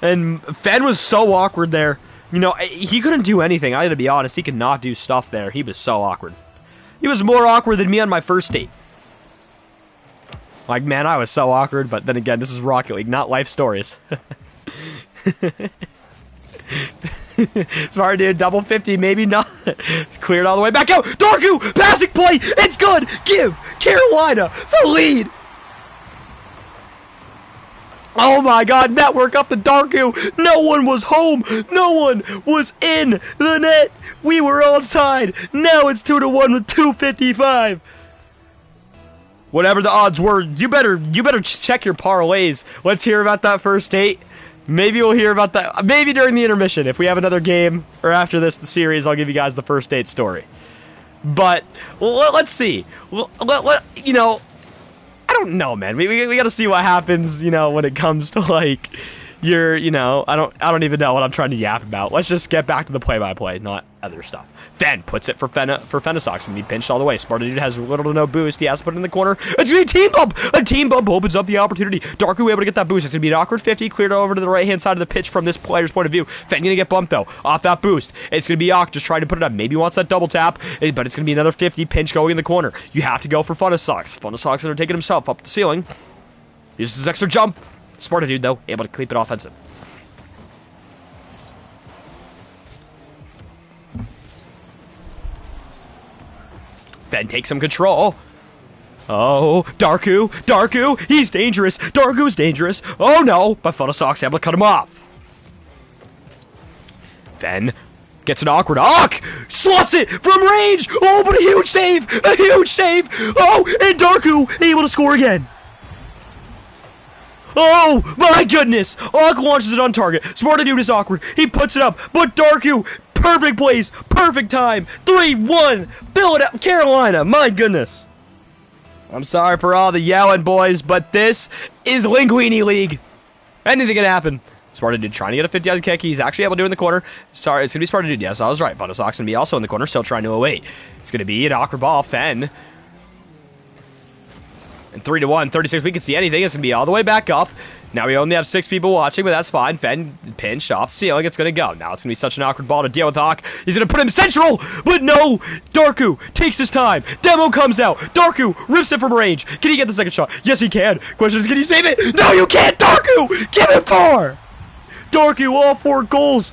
And Fen was so awkward there. You know, he couldn't do anything. I gotta be honest. He could not do stuff there. He was so awkward. He was more awkward than me on my first date. Like, man, I was so awkward. But then again, this is Rocket League, not life stories. Smart dude, double 50, maybe not. It's cleared all the way back out. Darku, passing play, it's good. Give Carolina the lead. Oh my God, network up to Darku. No one was home. No one was in the net. We were all tied. Now it's 2-1 with 2:55. Whatever the odds were, you better check your parlays. Let's hear about that first date. Maybe we'll hear about that. Maybe during the intermission, if we have another game, or after this, the series, I'll give you guys the first date story. But let's see. You know, I don't know, man. We got to see what happens. You know, when it comes to like you know, I don't even know what I'm trying to yap about. Let's just get back to the play-by-play, not other stuff. Fen puts it for Fennesox, and he pinched all the way. Sparta Dude has little to no boost. He has to put it in the corner. It's going to be a team bump! A team bump opens up the opportunity. Darku able to get that boost. It's going to be an awkward 50, cleared over to the right-hand side of the pitch from this player's point of view. Fen going to get bumped, though, off that boost. It's going to be Ock just trying to put it up. Maybe he wants that double tap, but it's going to be another 50 pinch going in the corner. You have to go for Fennesox. Fennesox going to take it himself up the ceiling. Uses his extra jump. Sparta Dude, though, able to keep it offensive. Fen takes some control. Oh, Darku, he's dangerous. Darku's dangerous. Oh no, but Fennesox able to cut him off. Fen gets an awkward slots it from range. Oh, but a huge save, Oh, and Darku able to score again. Oh my goodness! Ock launches it on target. Sparta Dude is awkward. He puts it up, but Darku, perfect place, perfect time. 3-1, Philadelphia, Carolina. My goodness. I'm sorry for all the yelling, boys, but this is Linguine League. Anything can happen. Sparta Dude trying to get a 50-yard kick. He's actually able to do it in the corner. Sorry, it's going to be Sparta Dude. Yes, I was right. Fennesox going to be also in the corner, still trying to await. It's going to be an awkward ball. Fen. And 3-1, 36, we can see anything. It's going to be all the way back up. Now we only have 6 people watching, but that's fine. Fen pinch off ceiling. It's going to go. Now it's going to be such an awkward ball to deal with Hawk. He's going to put him central, but no. Darku takes his time. Demo comes out. Darku rips it from range. Can he get the second shot? Yes, he can. Question is, can you save it? No, you can't. Darku, give him 4. Darku, all 4 goals.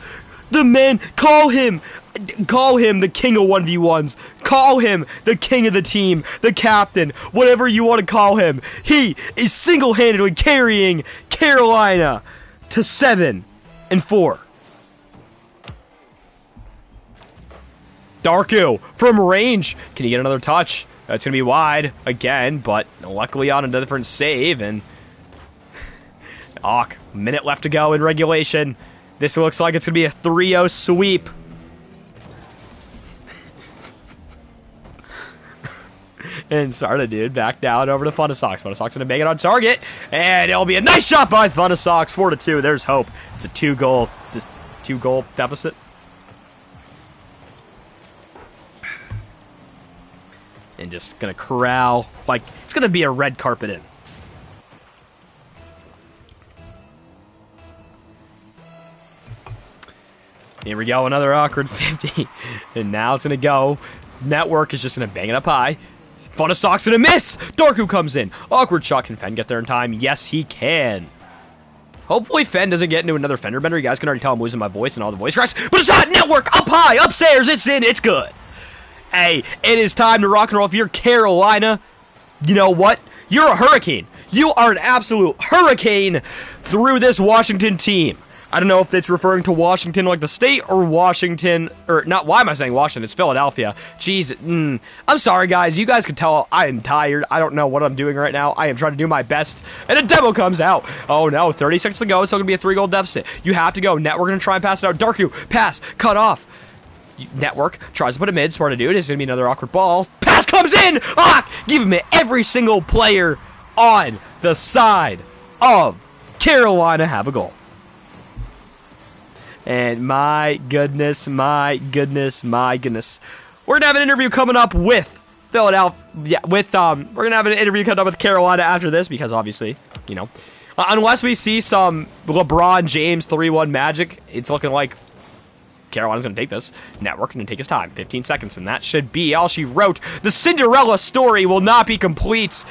The man, call him the king of 1v1s. Call him the king of the team, the captain, whatever you want to call him. He is single-handedly carrying Carolina to 7-4. Darku from range. Can he get another touch? That's going to be wide again, but luckily on a different save. And Ock, minute left to go in regulation. This looks like it's going to be a 3-0 sweep. And Sparta Dude back down over to Fennesox. Fennesox going to make it on target. And it'll be a nice shot by Fennesox. 4-2. There's hope. It's a 2-goal deficit. And just going to corral. Like, it's going to be a red carpet in. Here we go. Another awkward 50. And now it's going to go. Network is just going to bang it up high. Fennesox and a miss! Darku comes in. Awkward shot. Can Fen get there in time? Yes, he can. Hopefully Fen doesn't get into another fender bender. You guys can already tell I'm losing my voice and all the voice cracks. But it's not! Network! Up high! Upstairs! It's in! It's good! Hey, it is time to rock and roll. If you're Carolina, you know what? You're a hurricane. You are an absolute hurricane through this Washington team. I don't know if it's referring to Washington like the state or Washington, or not. Why am I saying Washington? It's Philadelphia. Jeez. I'm sorry, guys. You guys can tell I am tired. I don't know what I'm doing right now. I am trying to do my best. And a demo comes out. Oh, no. 30 seconds to go. It's still going to be a 3-goal deficit. You have to go. Network going to try and pass it out. Darku, pass, cut off. Network tries to put it mid. Sparta Dude. It's going to be another awkward ball. Pass comes in. Give him it. Every single player on the side of Carolina have a goal. And my goodness. We're gonna have an interview coming up with Philadelphia. Yeah, we're gonna have an interview coming up with Carolina after this because obviously, you know, unless we see some LeBron James 3-1 magic, it's looking like Carolina's gonna take this. Network gonna take his time, 15 seconds, and that should be all she wrote. The Cinderella story will not be complete,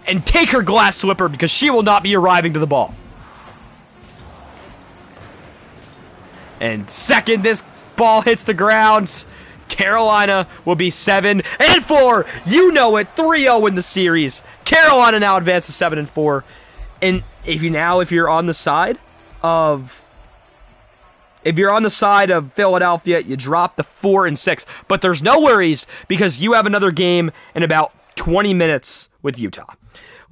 and take her glass slipper because she will not be arriving to the ball. And second this ball hits the ground, Carolina will be 7-4. You know it, 3-0 in the series. Carolina now advances to 7-4. And if you're on the side of Philadelphia, you drop the 4-6. But there's no worries because you have another game in about 20 minutes with Utah.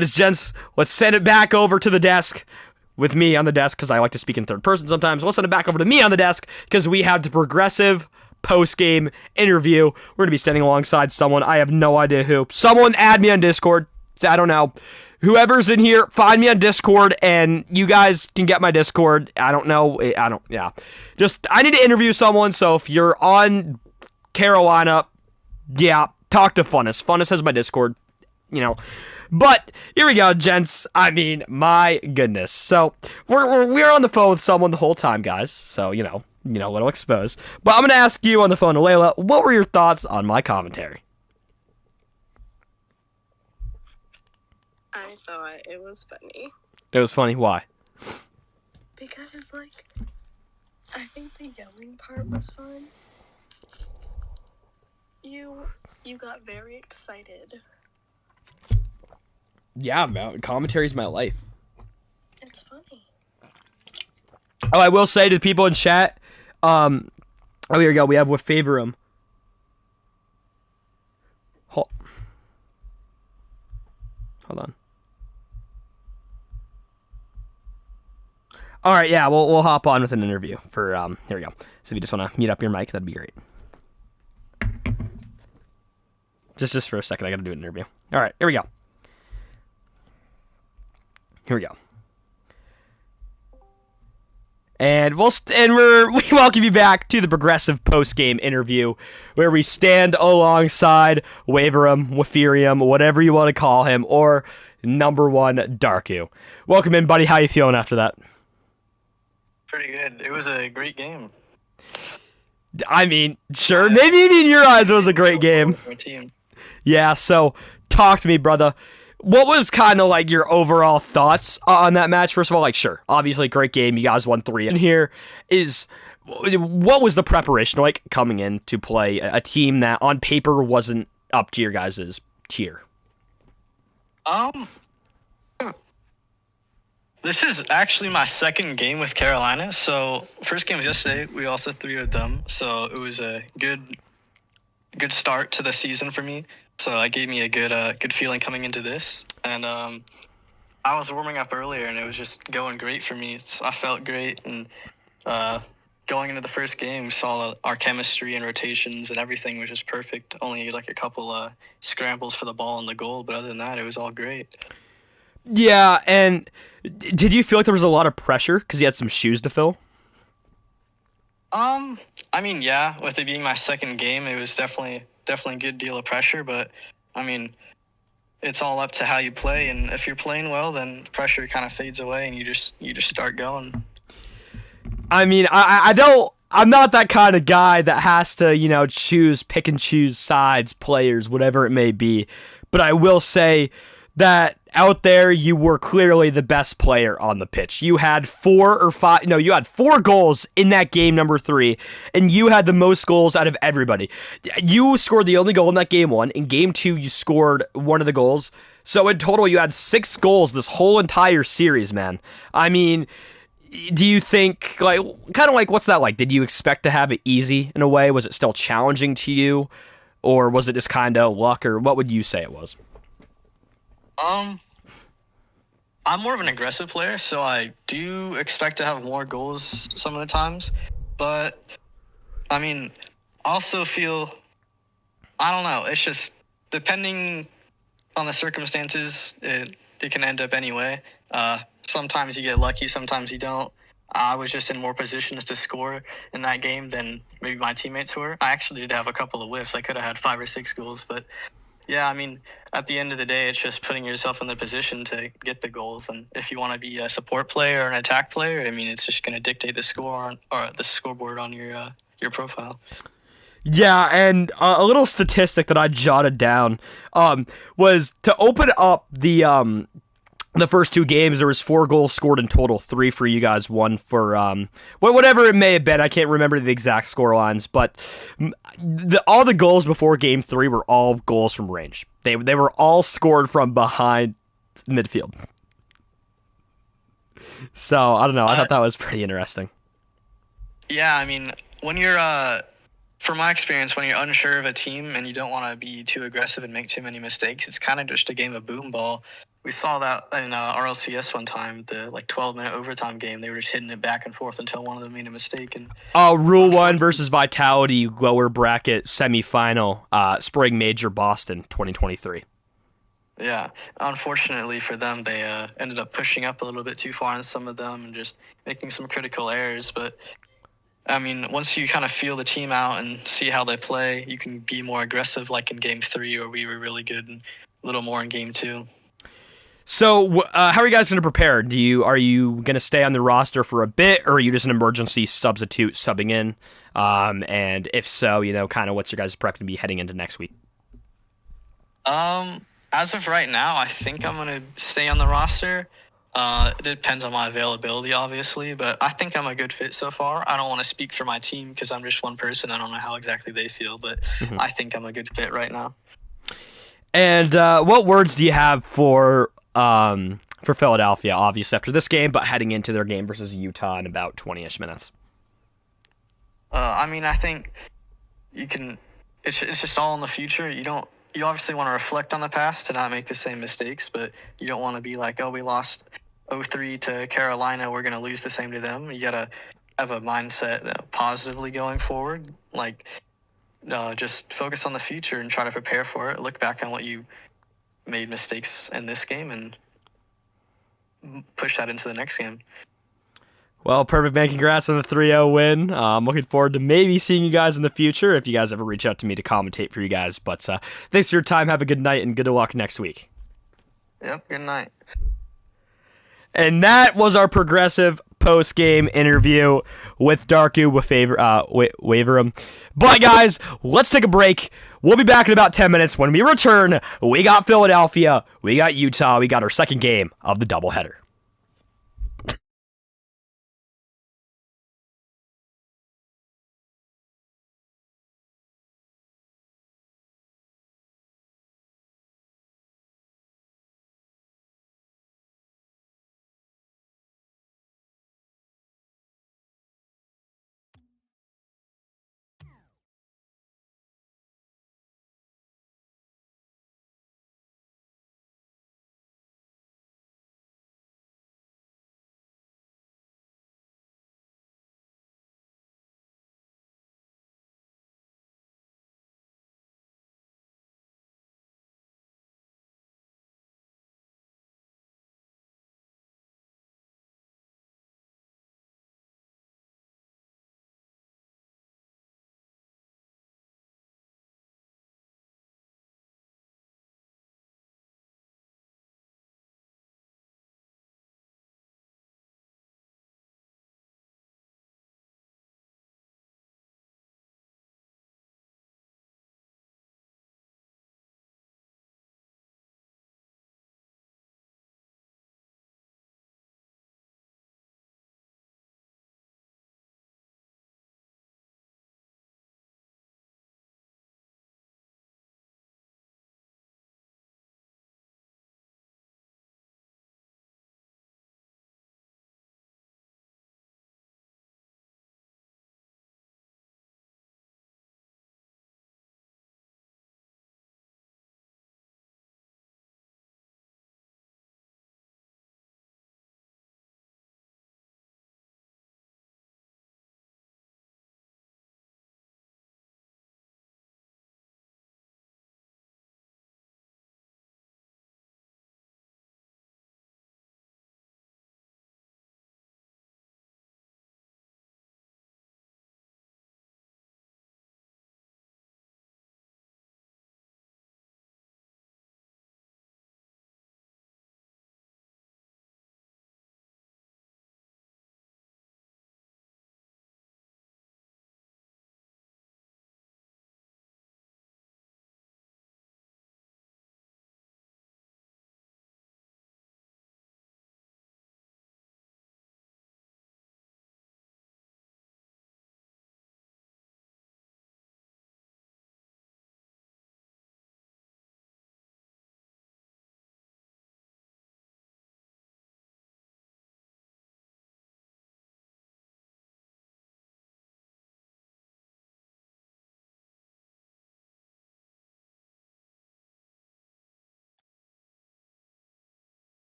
Gents, let's send it back over to the desk with me on the desk because I like to speak in third person sometimes. We'll send it back over to me on the desk because we have the progressive post-game interview. We're going to be standing alongside someone. I have no idea who. Someone add me on Discord. I don't know. Whoever's in here, find me on Discord, and you guys can get my Discord. I don't know. Yeah. I need to interview someone, so if you're on Carolina, yeah, talk to Funness. Funness has my Discord, But here we go, gents. I mean, my goodness. So we're on the phone with someone the whole time, guys. So, a little exposed. But I'm going to ask you on the phone, Layla, what were your thoughts on my commentary? I thought it was funny. It was funny. Why? Because, I think the yelling part was fun. You got very excited. Yeah, man. Commentary's my life. It's funny. Oh, I will say to the people in chat, here we go. We have with favor him. Hold on. All right, yeah, we'll hop on with an interview for here we go. So if you just want to mute up your mic, that'd be great. Just for a second, I got to do an interview. All right, here we go. And we welcome you back to the progressive post-game interview, where we stand alongside Waverum, Wafirium, whatever you want to call him, or number one Darku. Welcome in, buddy. How you feeling after that? Pretty good. It was a great game. I mean, sure. Maybe in your eyes it was a great game. Yeah, so talk to me, brother. What was kind of like your overall thoughts on that match? First of all, sure, obviously great game. You guys won 3. And here is, what was the preparation like coming in to play a team that on paper wasn't up to your guys' tier? This is actually my second game with Carolina. So first game was yesterday. We also 3-0'd them. So it was a good start to the season for me. So it gave me a good feeling coming into this. And I was warming up earlier, and it was just going great for me. So I felt great. And going into the first game, we saw our chemistry and rotations and everything was just perfect. Only a couple scrambles for the ball and the goal. But other than that, it was all great. Yeah, and did you feel like there was a lot of pressure because you had some shoes to fill? I mean, yeah, with it being my second game, it was definitely a good deal of pressure, but I mean, it's all up to how you play, and if you're playing well, then pressure kind of fades away and you just start going. I mean, I'm not that kind of guy that has to, pick and choose sides, players, whatever it may be, but I will say that out there, you were clearly the best player on the pitch. You had 4 goals in that game number 3, and you had the most goals out of everybody. You scored the only goal in that game 1. In game 2, you scored one of the goals. So in total, you had 6 goals this whole entire series, man. I mean, do you think, what's that like? Did you expect to have it easy in a way? Was it still challenging to you? Or was it just kind of luck, or what would you say it was? I'm more of an aggressive player, so I do expect to have more goals some of the times. But, I mean, also feel, I don't know, it's just depending on the circumstances, it can end up anyway. Sometimes you get lucky, sometimes you don't. I was just in more positions to score in that game than maybe my teammates were. I actually did have a couple of whiffs. I could have had 5 or 6 goals, but yeah, I mean, at the end of the day, it's just putting yourself in the position to get the goals. And if you want to be a support player or an attack player, I mean, it's just going to dictate the score or the scoreboard on your profile. Yeah, and a little statistic that I jotted down was to open up the first 2 games, there was 4 goals scored in total, 3 for you guys, 1 for whatever it may have been. I can't remember the exact score lines, but all the goals before game 3 were all goals from range. They were all scored from behind midfield. So I don't know. I thought that was pretty interesting. Yeah, I mean, when you're from my experience, when you're unsure of a team and you don't want to be too aggressive and make too many mistakes, it's kind of just a game of boom ball. We saw that in RLCS one time, the like 12-minute overtime game. They were just hitting it back and forth until one of them made a mistake. And Rule 1 unfortunately, versus Vitality lower bracket semifinal, Spring Major Boston 2023. yeah, unfortunately for them, they ended up pushing up a little bit too far on some of them and just making some critical errors. But I mean, once you kind of feel the team out and see how they play, you can be more aggressive, like in Game 3, where we were really good, and a little more in Game 2. So, how are you guys going to prepare? Are you going to stay on the roster for a bit, or are you just an emergency substitute subbing in? And if so, kind of what's your guys' prep going to be heading into next week? As of right now, I think I'm gonna stay on the roster. It depends on my availability, obviously, but I think I'm a good fit so far. I don't want to speak for my team because I'm just one person. I don't know how exactly they feel, but I think I'm a good fit right now. And what words do you have for Philadelphia? Obviously, after this game, but heading into their game versus Utah in about 20-ish minutes. I mean, I think you can. It's just all in the future. You obviously want to reflect on the past to not make the same mistakes, but you don't want to be like, oh, we lost 0-3 to Carolina, we're going to lose the same to them. You got to have a mindset positively going forward. Like, just focus on the future and try to prepare for it. Look back on what you made mistakes in this game and push that into the next game. Well, perfect, man. Congrats on the 3-0 win. I'm looking forward to maybe seeing you guys in the future if you guys ever reach out to me to commentate for you guys. But thanks for your time. Have a good night and good luck next week. Yep, good night. And that was our progressive post-game interview with Darku Waverum. But guys, let's take a break. We'll be back in about 10 minutes. When we return, we got Philadelphia, we got Utah, we got our second game of the doubleheader.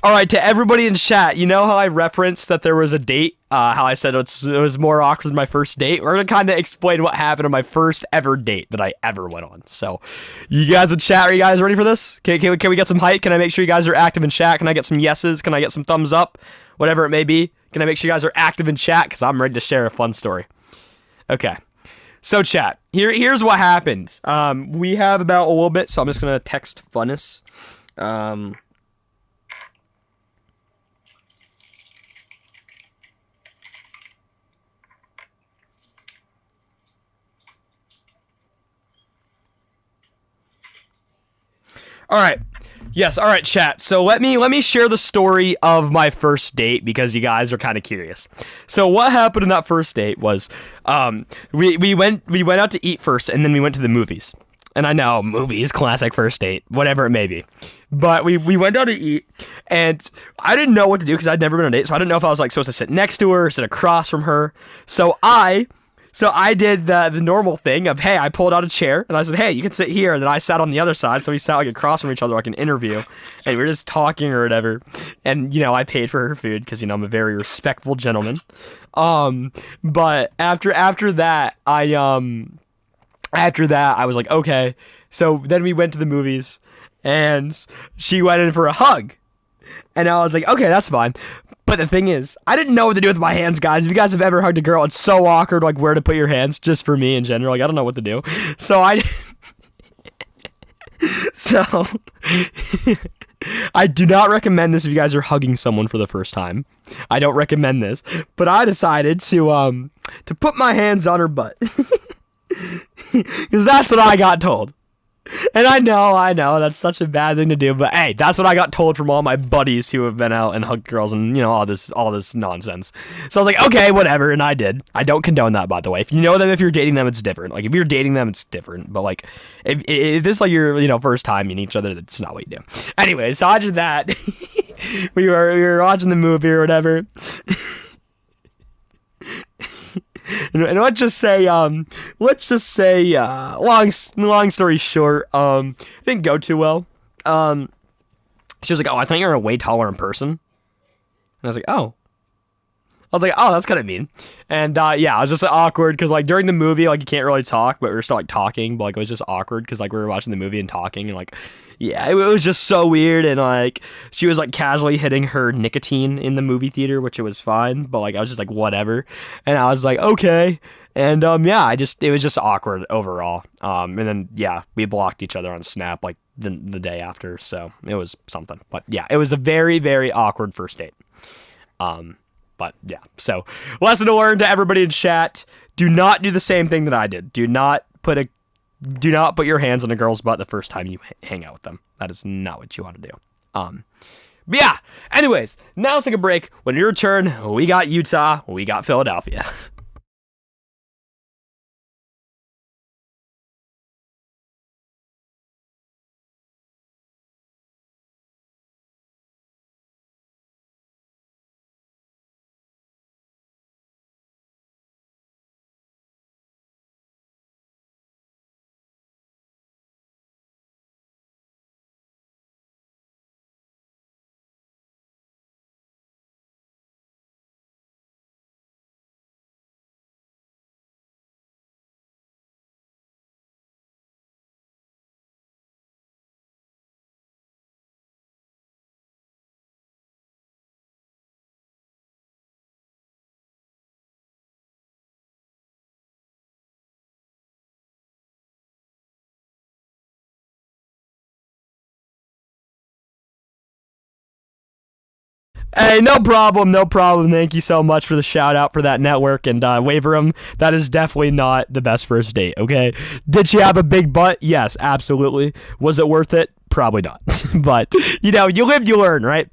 All right, to everybody in chat, you know how I referenced that there was a date? How I said it was more awkward than my first date? We're going to kind of explain what happened on my first ever date that I ever went on. So, you guys in chat, are you guys ready for this? Can we get some hype? Can I make sure you guys are active in chat? Can I get some yeses? Can I get some thumbs up? Whatever it may be. Can I make sure you guys are active in chat? Because I'm ready to share a fun story. Okay. So, chat, here's what happened. We have about a little bit, so I'm just going to text Funness. All right. Yes, all right, chat. So let me share the story of my first date because you guys are kind of curious. So what happened in that first date was we went out to eat first and then we went to the movies. And I know movies, classic first date, whatever it may be. But we went out to eat and I didn't know what to do because I'd never been on a date, so I didn't know if I was like supposed to sit next to her or sit across from her. So I did the normal thing of, hey, I pulled out a chair and I said, hey, you can sit here. And then I sat on the other side. So we sat like across from each other like an interview. And we were just talking or whatever. And, I paid for her food because, I'm a very respectful gentleman. But after that, I was like, okay. So then we went to the movies and she went in for a hug. And I was like, okay, that's fine. But the thing is, I didn't know what to do with my hands, guys. If you guys have ever hugged a girl, it's so awkward, like, where to put your hands, just for me in general. Like, I don't know what to do. So so, I do not recommend this if you guys are hugging someone for the first time. I don't recommend this. But I decided to put my hands on her butt. Because that's what I got told. And I know, that's such a bad thing to do, but hey, that's what I got told from all my buddies who have been out and hugged girls and, all this nonsense. So I was like, okay, whatever, and I did. I don't condone that, by the way. If you know them, if you're dating them, it's different. Like, if you're dating them, it's different. But, like, if this is, like, your, first time meeting each other, that's not what you do. Anyway, so I did that. we were watching the movie or whatever. And let's just say, long story short, it didn't go too well. She was like, oh, I thought you were way taller in person. And I was like, oh. That's kind of mean. And, yeah, it was just awkward, because, like, during the movie, like, you can't really talk, but we were still, like, talking, but, like, it was just awkward, because, like, we were watching the movie and talking, and, like, yeah, it was just so weird, and, like, she was, like, casually hitting her nicotine in the movie theater, which it was fine, but, like, I was just like, whatever, and I was like, okay, and, yeah, it was just awkward overall, and then, yeah, we blocked each other on Snap, like, the day after, so it was something, but, yeah, it was a very, very awkward first date, but yeah, so lesson to learn to everybody in chat: do not do the same thing that I did. Do not put your hands on a girl's butt the first time you hang out with them. That is not what you want to do. But yeah. Anyways, now let's take a break. When we return, we got Utah, we got Philadelphia. Hey, no problem, no problem. Thank you so much for the shout out for that network and Waverum. That is definitely not the best first date, okay? Did she have a big butt? Yes, absolutely. Was it worth it? Probably not. But, you live, you learn, right?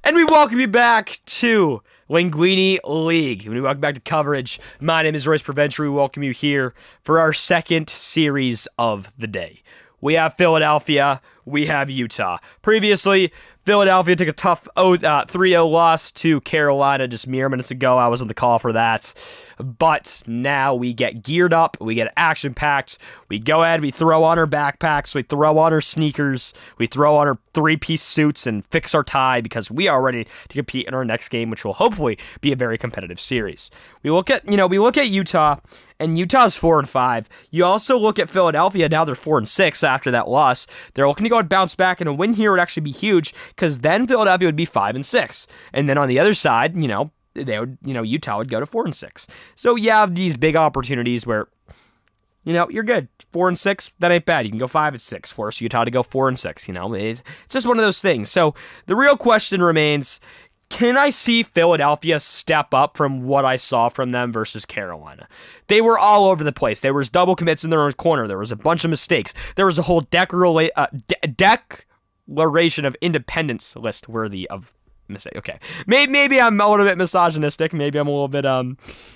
And we welcome you back to Linguine League. We welcome back to coverage. My name is Royce Preventer. We welcome you here for our second series of the day. We have Philadelphia. We have Utah. Previously, Philadelphia took a tough 3-0 loss to Carolina just mere minutes ago. I was on the call for that. But now we get geared up. We get action-packed. We go ahead. We throw on our backpacks. We throw on our sneakers. We throw on our three-piece suits and fix our tie because we are ready to compete in our next game, which will hopefully be a very competitive series. We look at Utah, and Utah's 4-5. You also look at Philadelphia. Now they're 4-6 after that loss. They're looking to go and bounce back, and a win here would actually be huge because then Philadelphia would be 5-6, and then on the other side, Utah would go to 4-6. So you have these big opportunities where, you're good. 4-6, that ain't bad. You can go 5-6. Force Utah to go 4-6. It's just one of those things. So the real question remains: can I see Philadelphia step up from what I saw from them versus Carolina? They were all over the place. There was double commits in their own corner. There was a bunch of mistakes. There was a whole declaration of independence list worthy of mistake. Okay, maybe I'm a little bit misogynistic. Maybe I'm a little bit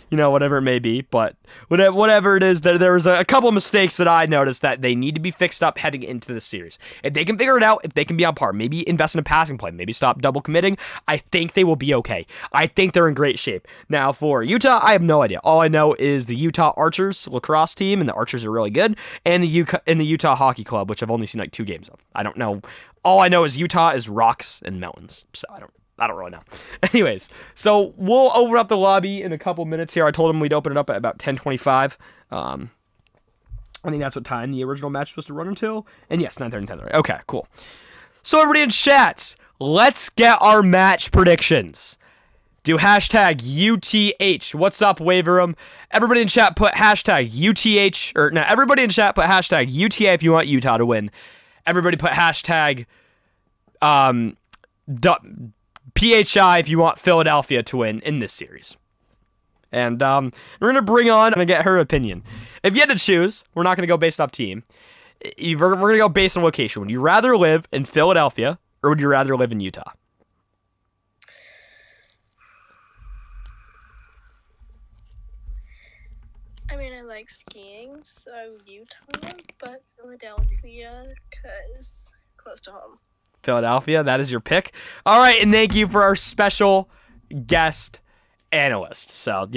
whatever it may be. But whatever it is, there was a couple of mistakes that I noticed that they need to be fixed up heading into the series. If they can figure it out, if they can be on par, maybe invest in a passing play, maybe stop double committing, I think they will be okay. I think they're in great shape. Now for Utah, I have no idea. All I know is the Utah Archers lacrosse team, and the Archers are really good, and the Utah Hockey Club, which I've only seen like 2 games of. I don't know. All I know is Utah is rocks and mountains, so I don't really know. Anyways, so we'll open up the lobby in a couple minutes here. I told him we'd open it up at about 10:25. I think that's what time the original match was to run until. And yes, 9:30 and 10:30. Okay, cool. So everybody in chats, let's get our match predictions. Do hashtag UTH. What's up, Waiver Room? Everybody in chat put hashtag UTH. Everybody in chat put hashtag UTA if you want Utah to win. Everybody put hashtag PHI if you want Philadelphia to win in this series. And we're going to bring on and get her opinion. If you had to choose, we're not going to go based off team. We're going to go based on location. Would you rather live in Philadelphia or would you rather live in Utah? I mean, I like skiing, so Utah, but Philadelphia, because close to home. Philadelphia, that is your pick. All right, and thank you for our special guest analyst. So,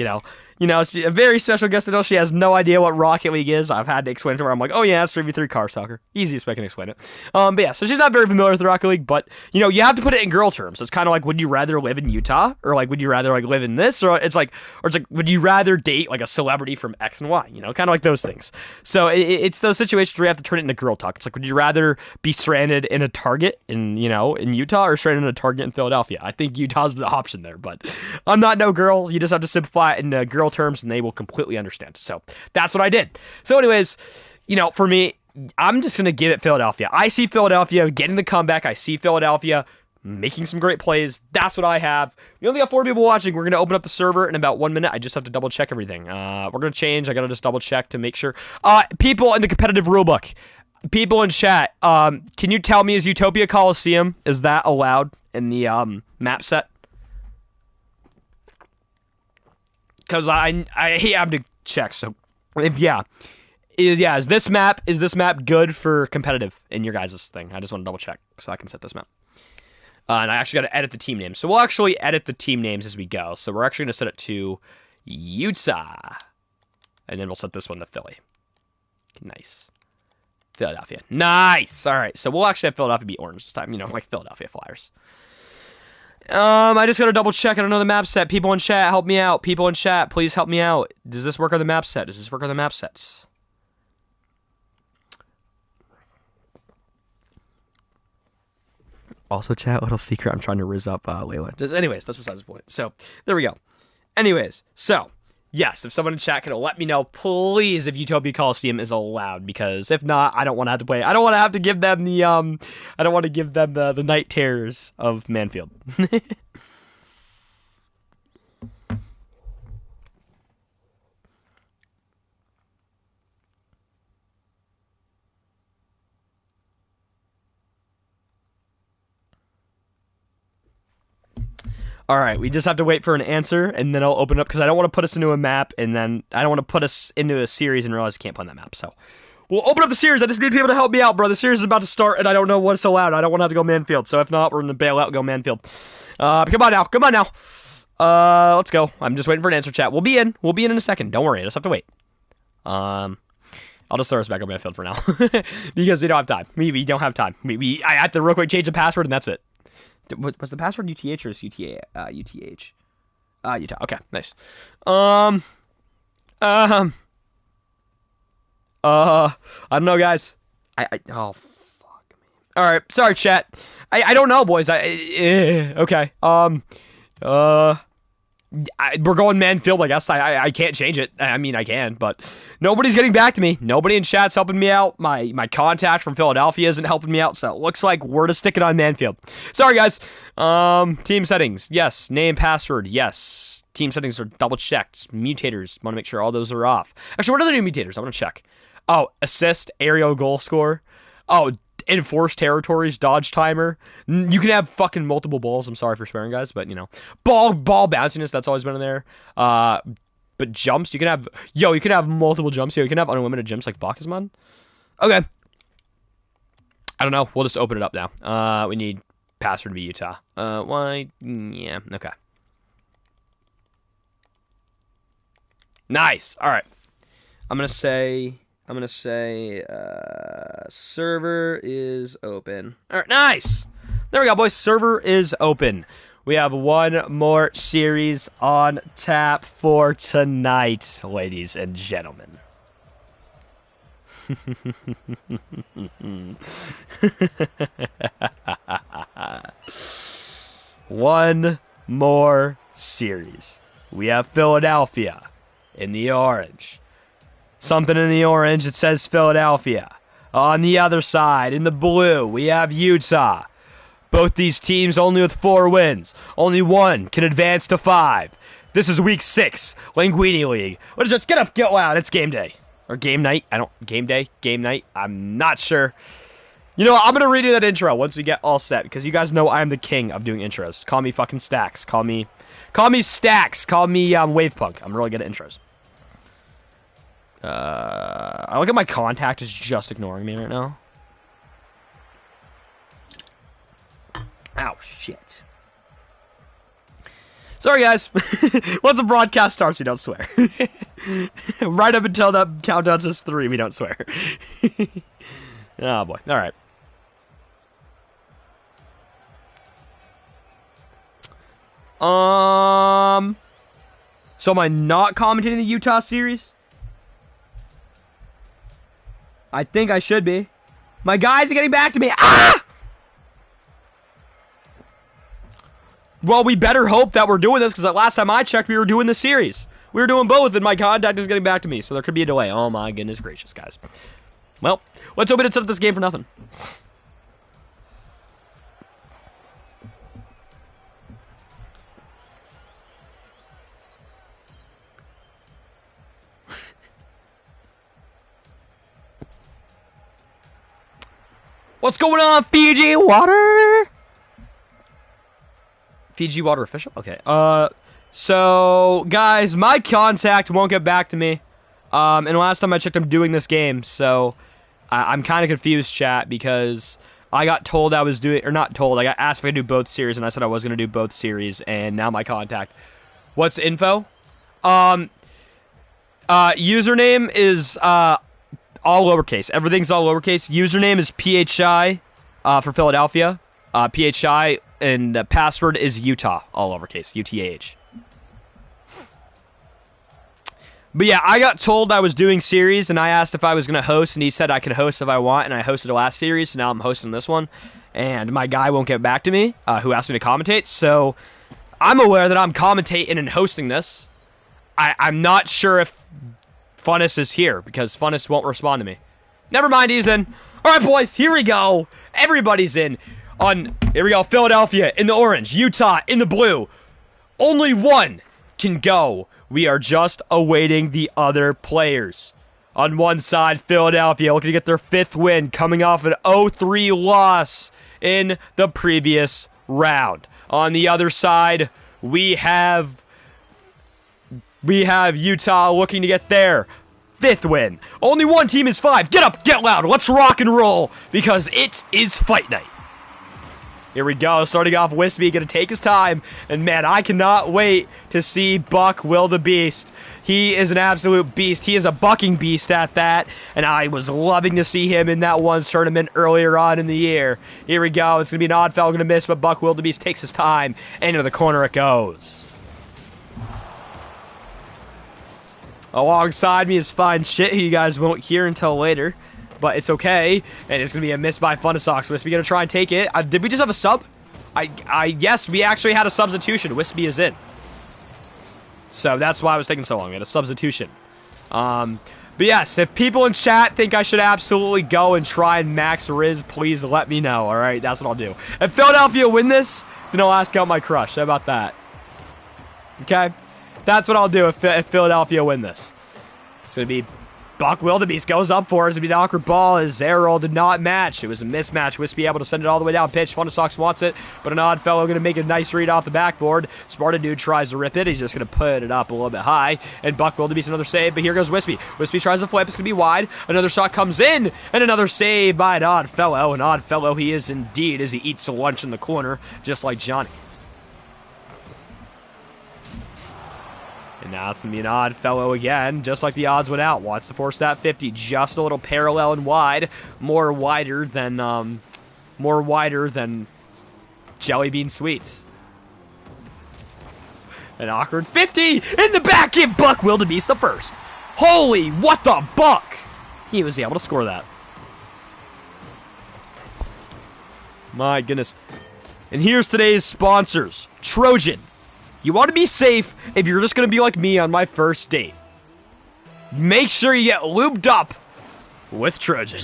she's a very special guest. She has no idea what Rocket League is. I've had to explain it to her. I'm like, oh yeah, it's 3v3 car soccer. Easiest way I can explain it. But yeah, so she's not very familiar with Rocket League, but, you have to put it in girl terms. So it's kind of like, would you rather live in Utah? Or like, would you rather like live in this? Or it's like, would you rather date like a celebrity from X and Y? Kind of like those things. So it's those situations where you have to turn it into girl talk. It's like, would you rather be stranded in a Target in Utah or stranded in a Target in Philadelphia? I think Utah's the option there, but I'm not no girl. You just have to simplify it in girl terms and they will completely understand. So that's what I did. So anyways, for me, I'm just going to give it Philadelphia. I see Philadelphia getting the comeback. I see Philadelphia making some great plays. That's what I have. We only got 4 people watching. We're going to open up the server in about 1 minute. I just have to double check everything. We're going to change. I got to just double check to make sure. People in the competitive rulebook, people in chat, can you tell me, is Utopia Coliseum, is that allowed in the map set? Because I have to check. So if is this map good for competitive in your guys' thing? I just want to double check so I can set this map. And I actually got to edit the team names. So we'll actually edit the team names as we go. So we're actually going to set it to Utah, and then we'll set this one to Philly. Nice. Philadelphia. Nice. All right. So we'll actually have Philadelphia be orange this time. Like Philadelphia Flyers. I just gotta double check. I don't know the map set. People in chat, help me out. People in chat, please help me out. Does this work on the map set? Does this work on the map sets? Also, chat, little secret. I'm trying to rizz up Layla. Anyways, that's besides the point. So, there we go. Anyways, so, yes, if someone in chat can let me know, please, if Utopia Coliseum is allowed, because if not, I don't want to have to play. I don't want to have to give them the night terrors of Manfield. All right, we just have to wait for an answer, and then I'll open up because I don't want to put us into a map, and then I don't want to put us into a series and realize I can't play on that map. So we'll open up the series. I just need people to help me out, bro. The series is about to start, and I don't know what's allowed. I don't want to have to go Manfield. So if not, we're gonna bail out and go Manfield. Come on now. Come on now. Let's go. I'm just waiting for an answer, chat. We'll be in. We'll be in a second. Don't worry. I just have to wait. I'll just throw us back on Manfield for now because we don't have time. We don't have time. I have to real quick change the password, and that's it. Was the password UTH or is UTA? UTH. Utah. Okay, nice. I don't know, guys. Oh, fuck me. All right, sorry, chat. I don't know, boys. Okay. We're going Manfield, I guess. I can't change it. I mean, I can, but nobody's getting back to me. Nobody in chat's helping me out. My contact from Philadelphia isn't helping me out, so it looks like we're just sticking on Manfield. Sorry, guys. Team settings, yes. Name, password, yes. Team settings are double-checked. Mutators, want to make sure all those are off. Actually, what are the new mutators? I want to check. Oh, assist, aerial goal score. Oh, enforced territories, dodge timer. You can have fucking multiple balls. I'm sorry for swearing, guys, but you know, ball bounciness. That's always been in there. But jumps, you can have. Yo, you can have multiple jumps. Yo, you can have unlimited jumps like Bacchusman. Okay. I don't know. We'll just open it up now. We need password to be Utah. Why? Yeah. Okay. Nice. All right. I'm gonna say server is open. All right, nice. There we go, boys. Server is open. We have one more series on tap for tonight, ladies and gentlemen. One more series. We have Philadelphia in the orange. Something in the orange, it says Philadelphia. On the other side, in the blue, we have Utah. Both these teams only with 4 wins. Only one can advance to 5. This is week 6, Linguine League. What is it? Get up, get loud. It's game day. Or game night. Game day? Game night? I'm not sure. You know what? I'm going to redo that intro once we get all set, because you guys know I'm the king of doing intros. Call me fucking Stacks. Call me Stacks. Call me Wavepunk. I'm really good at intros. I look at my contact is just ignoring me right now. Ow, shit. Sorry, guys. Once a broadcast starts, we don't swear. Right up until that countdown says 3, we don't swear. Oh, boy. All right. So am I not commentating the Utah series? I think I should be. My guys are getting back to me. Ah! Well, we better hope that we're doing this, because last time I checked, we were doing the series. We were doing both, and my contact is getting back to me, so there could be a delay. Oh my goodness gracious, guys. Well, let's hope it didn't set up this game for nothing. What's going on, Fiji Water? Fiji Water official? Okay. So, guys, my contact won't get back to me. And last time I checked, I'm doing this game, so I'm kind of confused, chat, because I got told I was doing, or not told, I got asked if I could do both series, and I said I was going to do both series, and now my contact. What's info? Username is, all lowercase. Everything's all lowercase. Username is PHI for Philadelphia. PHI, and the password is Utah, all lowercase. UTAH. But yeah, I got told I was doing series, and I asked if I was going to host, and he said I could host if I want, and I hosted the last series, so now I'm hosting this one. And my guy won't get back to me, who asked me to commentate, so I'm aware that I'm commentating and hosting this. I'm not sure if Funness is here, because Funness won't respond to me. Never mind, he's in. Alright, boys, here we go. Everybody's in. Here we go, Philadelphia in the orange, Utah in the blue. Only one can go. We are just awaiting the other players. On one side, Philadelphia looking to get their 5th win, coming off an 0-3 loss in the previous round. On the other side, we have Utah looking to get their 5th win. Only one team is 5. Get up, get loud, let's rock and roll, because it is fight night. Here we go, starting off Wispy, gonna take his time, and man, I cannot wait to see Buck Wildebeest. He is an absolute beast. He is a bucking beast at that, and I was loving to see him in that one tournament earlier on in the year. Here we go, it's gonna be an odd foul, gonna miss, but Buck Wildebeest takes his time, and into the corner it goes. Alongside me is Fine Shit, who you guys won't hear until later. But it's okay, and it's going to be a miss by Funasox. Wispy going to try and take it. Did we just have a sub? Yes, we actually had a substitution. Wispy is in. So that's why it was taking so long. We had a substitution. But yes, if people in chat think I should absolutely go and try and max Riz, please let me know, alright? That's what I'll do. If Philadelphia win this, then I'll ask out my crush. How about that? Okay? That's what I'll do if Philadelphia win this. It's going to be Buck Wildebeest goes up for it. It's going to be an awkward ball as Zerol did not match. It was a mismatch. Wispy able to send it all the way down pitch. Funasox wants it, but an odd fellow going to make a nice read off the backboard. Sparta Dude tries to rip it. He's just going to put it up a little bit high. And Buck Wildebeest another save, but here goes Wispy. Wispy tries to flip. It's going to be wide. Another shot comes in, and another save by an odd fellow. An odd fellow he is indeed as he eats a lunch in the corner, just like Johnny. And now it's going to be an odd fellow again, just like the odds went out. Wants to force that 50, just a little parallel and wide. More wider than Jelly Bean Sweets. An awkward 50 in the back, give Buck Wildebeest the first. Holy, what the buck! He was able to score that. My goodness. And here's today's sponsors. Trojan. You want to be safe if you're just going to be like me on my first date. Make sure you get lubed up with Trojan.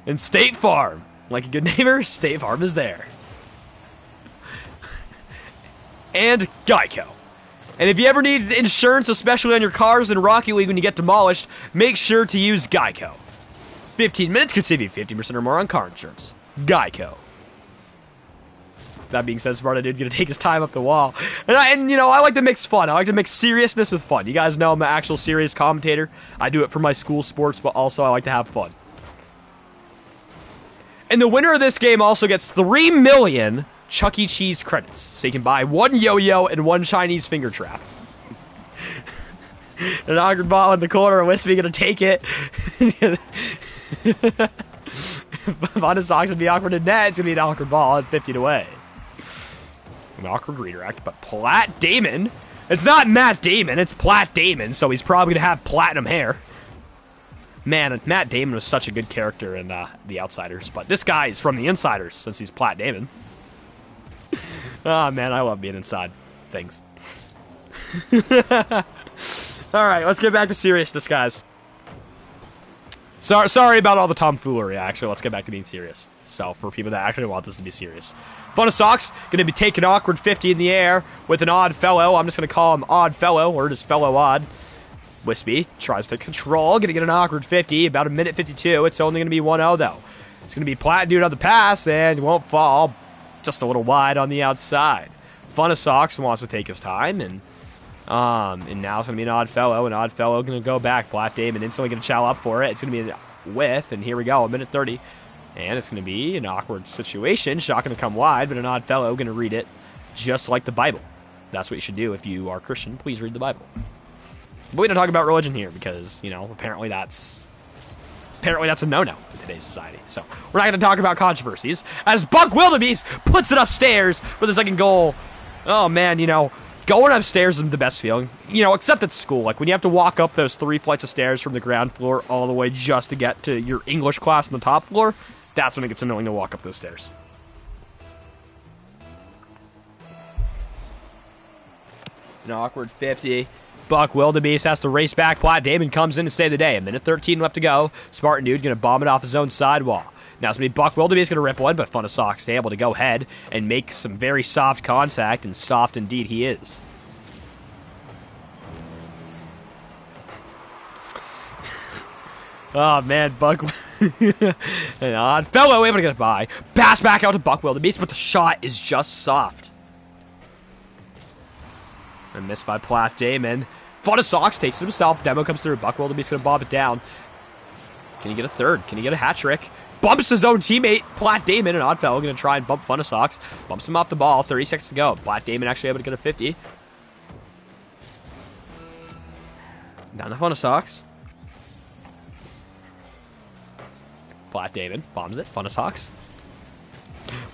And State Farm. Like a good neighbor, State Farm is there. And Geico. And if you ever need insurance, especially on your cars in Rocket League when you get demolished, make sure to use Geico. 15 minutes can save you 50% or more on car insurance. Geico. That being said, Sparta Dude gonna take his time up the wall. And you know, I like to mix fun. I like to mix seriousness with fun. You guys know I'm an actual serious commentator. I do it for my school sports, but also I like to have fun. And the winner of this game also gets 3 million Chuck E. Cheese credits. So you can buy 1 yo-yo and 1 Chinese finger trap. An awkward ball in the corner. Wispy gonna take it. Funasox would be awkward in net. It's gonna be an awkward ball at 50 away. An awkward redirect, but Platt Damon. It's not Matt Damon, it's Platt Damon, so he's probably gonna have platinum hair. Man, Matt Damon was such a good character in The Outsiders, but this guy is from The Insiders since he's Platt Damon. Oh man, I love being inside things. Alright, let's get back to seriousness, guys. Sorry about all the tomfoolery, actually. Let's get back to being serious. So, for people that actually want this to be serious. Funasox going to be taking awkward 50 in the air with an odd fellow. I'm just going to call him Odd Fellow, or just Fellow Odd. Wispy tries to control, going to get an awkward 50, about a minute 52. It's only going to be 1-0, though. It's going to be Platt Dude on the pass, and won't fall. Just a little wide on the outside. Funasox wants to take his time, and now it's going to be an Odd Fellow. An Odd Fellow going to go back. Platt Damon instantly going to chow up for it. It's going to be a whiff, and here we go, a minute 30. And it's going to be an awkward situation. Shot going to come wide, but an odd fellow going to read it just like the Bible. That's what you should do if you are Christian. Please read the Bible. But we don't talk about religion here because, you know, apparently that's a no-no in today's society. So we're not going to talk about controversies. As Buck Wildebeest puts it upstairs for the second goal. Oh, man, you know, going upstairs is the best feeling. You know, except at school. Like when you have to walk up those 3 flights of stairs from the ground floor all the way just to get to your English class on the top floor. That's when it gets annoying to walk up those stairs. An awkward 50. Buck Wildebeest has to race back. Platt Damon comes in to save the day. A minute 13 left to go. Spartan Dude going to bomb it off his own sidewall. Now it's going to be Buck Wildebeest going to rip one, but Funasox able to go ahead and make some very soft contact, and soft indeed he is. Oh, man, Buck... An odd fellow able to get by. Pass back out to Buck Wildebeest, but the shot is just soft. And missed by Platt Damon. Fun of Socks takes it himself. Demo comes through. Buck Wildebeest going to bob it down. Can he get a third? Can he get a hat trick? Bumps his own teammate, Platt Damon, and Oddfellow going to try and bump Fun of Socks. Bumps him off the ball. 30 seconds to go. Platt Damon actually able to get a 50. Down to Fun of Socks. Platt Damon bombs it. Fun of Socks.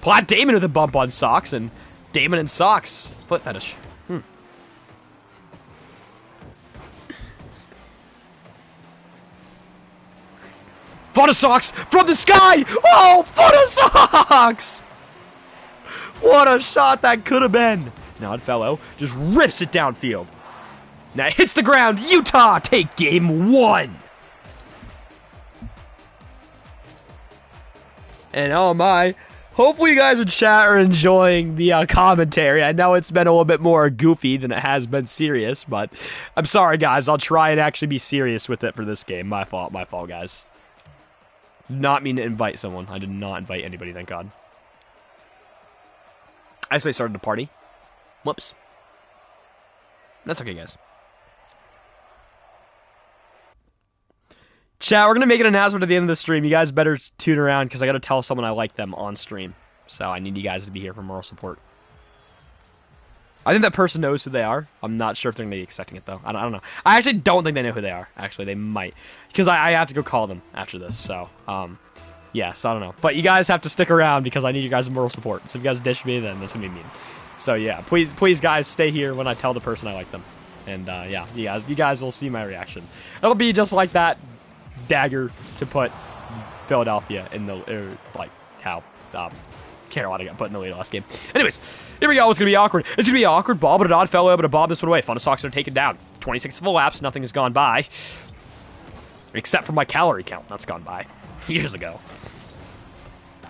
Platt Damon with a bump on Socks, and Damon and Socks. Foot fetish. Fun of Socks from the sky! Oh, Fun of Socks! What a shot that could have been. Now Oddfellow just rips it downfield. Now it hits the ground. Utah take game 1. And oh my, hopefully you guys in chat are enjoying the commentary. I know it's been a little bit more goofy than it has been serious, but I'm sorry guys. I'll try and actually be serious with it for this game. My fault, guys. Not mean to invite someone. I did not invite anybody, thank God. I actually started a party. Whoops. That's okay, guys. Chat, we're going to make an announcement at the end of the stream. You guys better tune around because I got to tell someone I like them on stream. So I need you guys to be here for moral support. I think that person knows who they are. I'm not sure if they're going to be accepting it, though. I don't know. I actually don't think they know who they are. Actually, they might. Because I have to go call them after this. So, yeah, so I don't know. But you guys have to stick around because I need you guys' moral support. So if you guys ditch me, then that's going to be mean. So, yeah, please, guys, stay here when I tell the person I like them. And, yeah, you guys will see my reaction. It'll be just like that dagger to put Philadelphia in the, like, how, Carolina got put in the lead last game. Anyways, here we go. It's going to be awkward. It's going to be an awkward ball, but an Oddfellow able to bob this one away. Fun of Socks are taken down. 26 full laps. Nothing has gone by. Except for my calorie count. That's gone by. Years ago.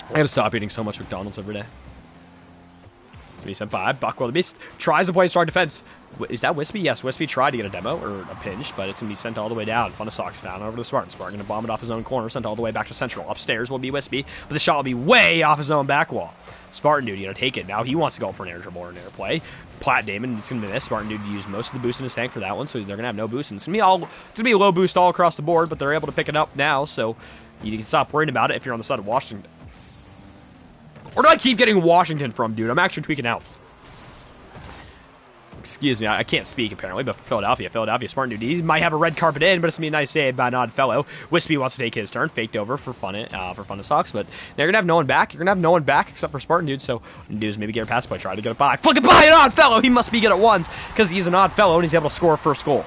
I gotta stop eating so much McDonald's every day. It's going to be sent by Buck Wildebeest. Tries to play strong defense. Is that Wispy? Yes, Wispy tried to get a demo, or a pinch, but it's going to be sent all the way down. Fun of Socks down over to Spartan. Spartan going to bomb it off his own corner, sent all the way back to Central. Upstairs will be Wispy, but the shot will be way off his own back wall. Spartan Dude, going to take it. Now he wants to go for an air dribble or an air play. Platt Damon, it's going to be this. Spartan Dude used most of the boost in his tank for that one, so they're going to have no boost. And it's going to be a low boost all across the board, but they're able to pick it up now, so you can stop worrying about it if you're on the side of Washington. Where do I keep getting Washington from, dude? I'm actually tweaking out. Excuse me, I can't speak apparently, but for Philadelphia, Spartan Dude, he might have a red carpet in, but it's going to be a nice save by an Oddfellow. Wispy wants to take his turn, faked over for Fun of Socks, but they're going to have no one back. You're going to have no one back except for Spartan Dude, so Dude's maybe get a pass play, try to get it by. Flick it by an Oddfellow! He must be good at ones, because he's an Oddfellow and he's able to score a first goal.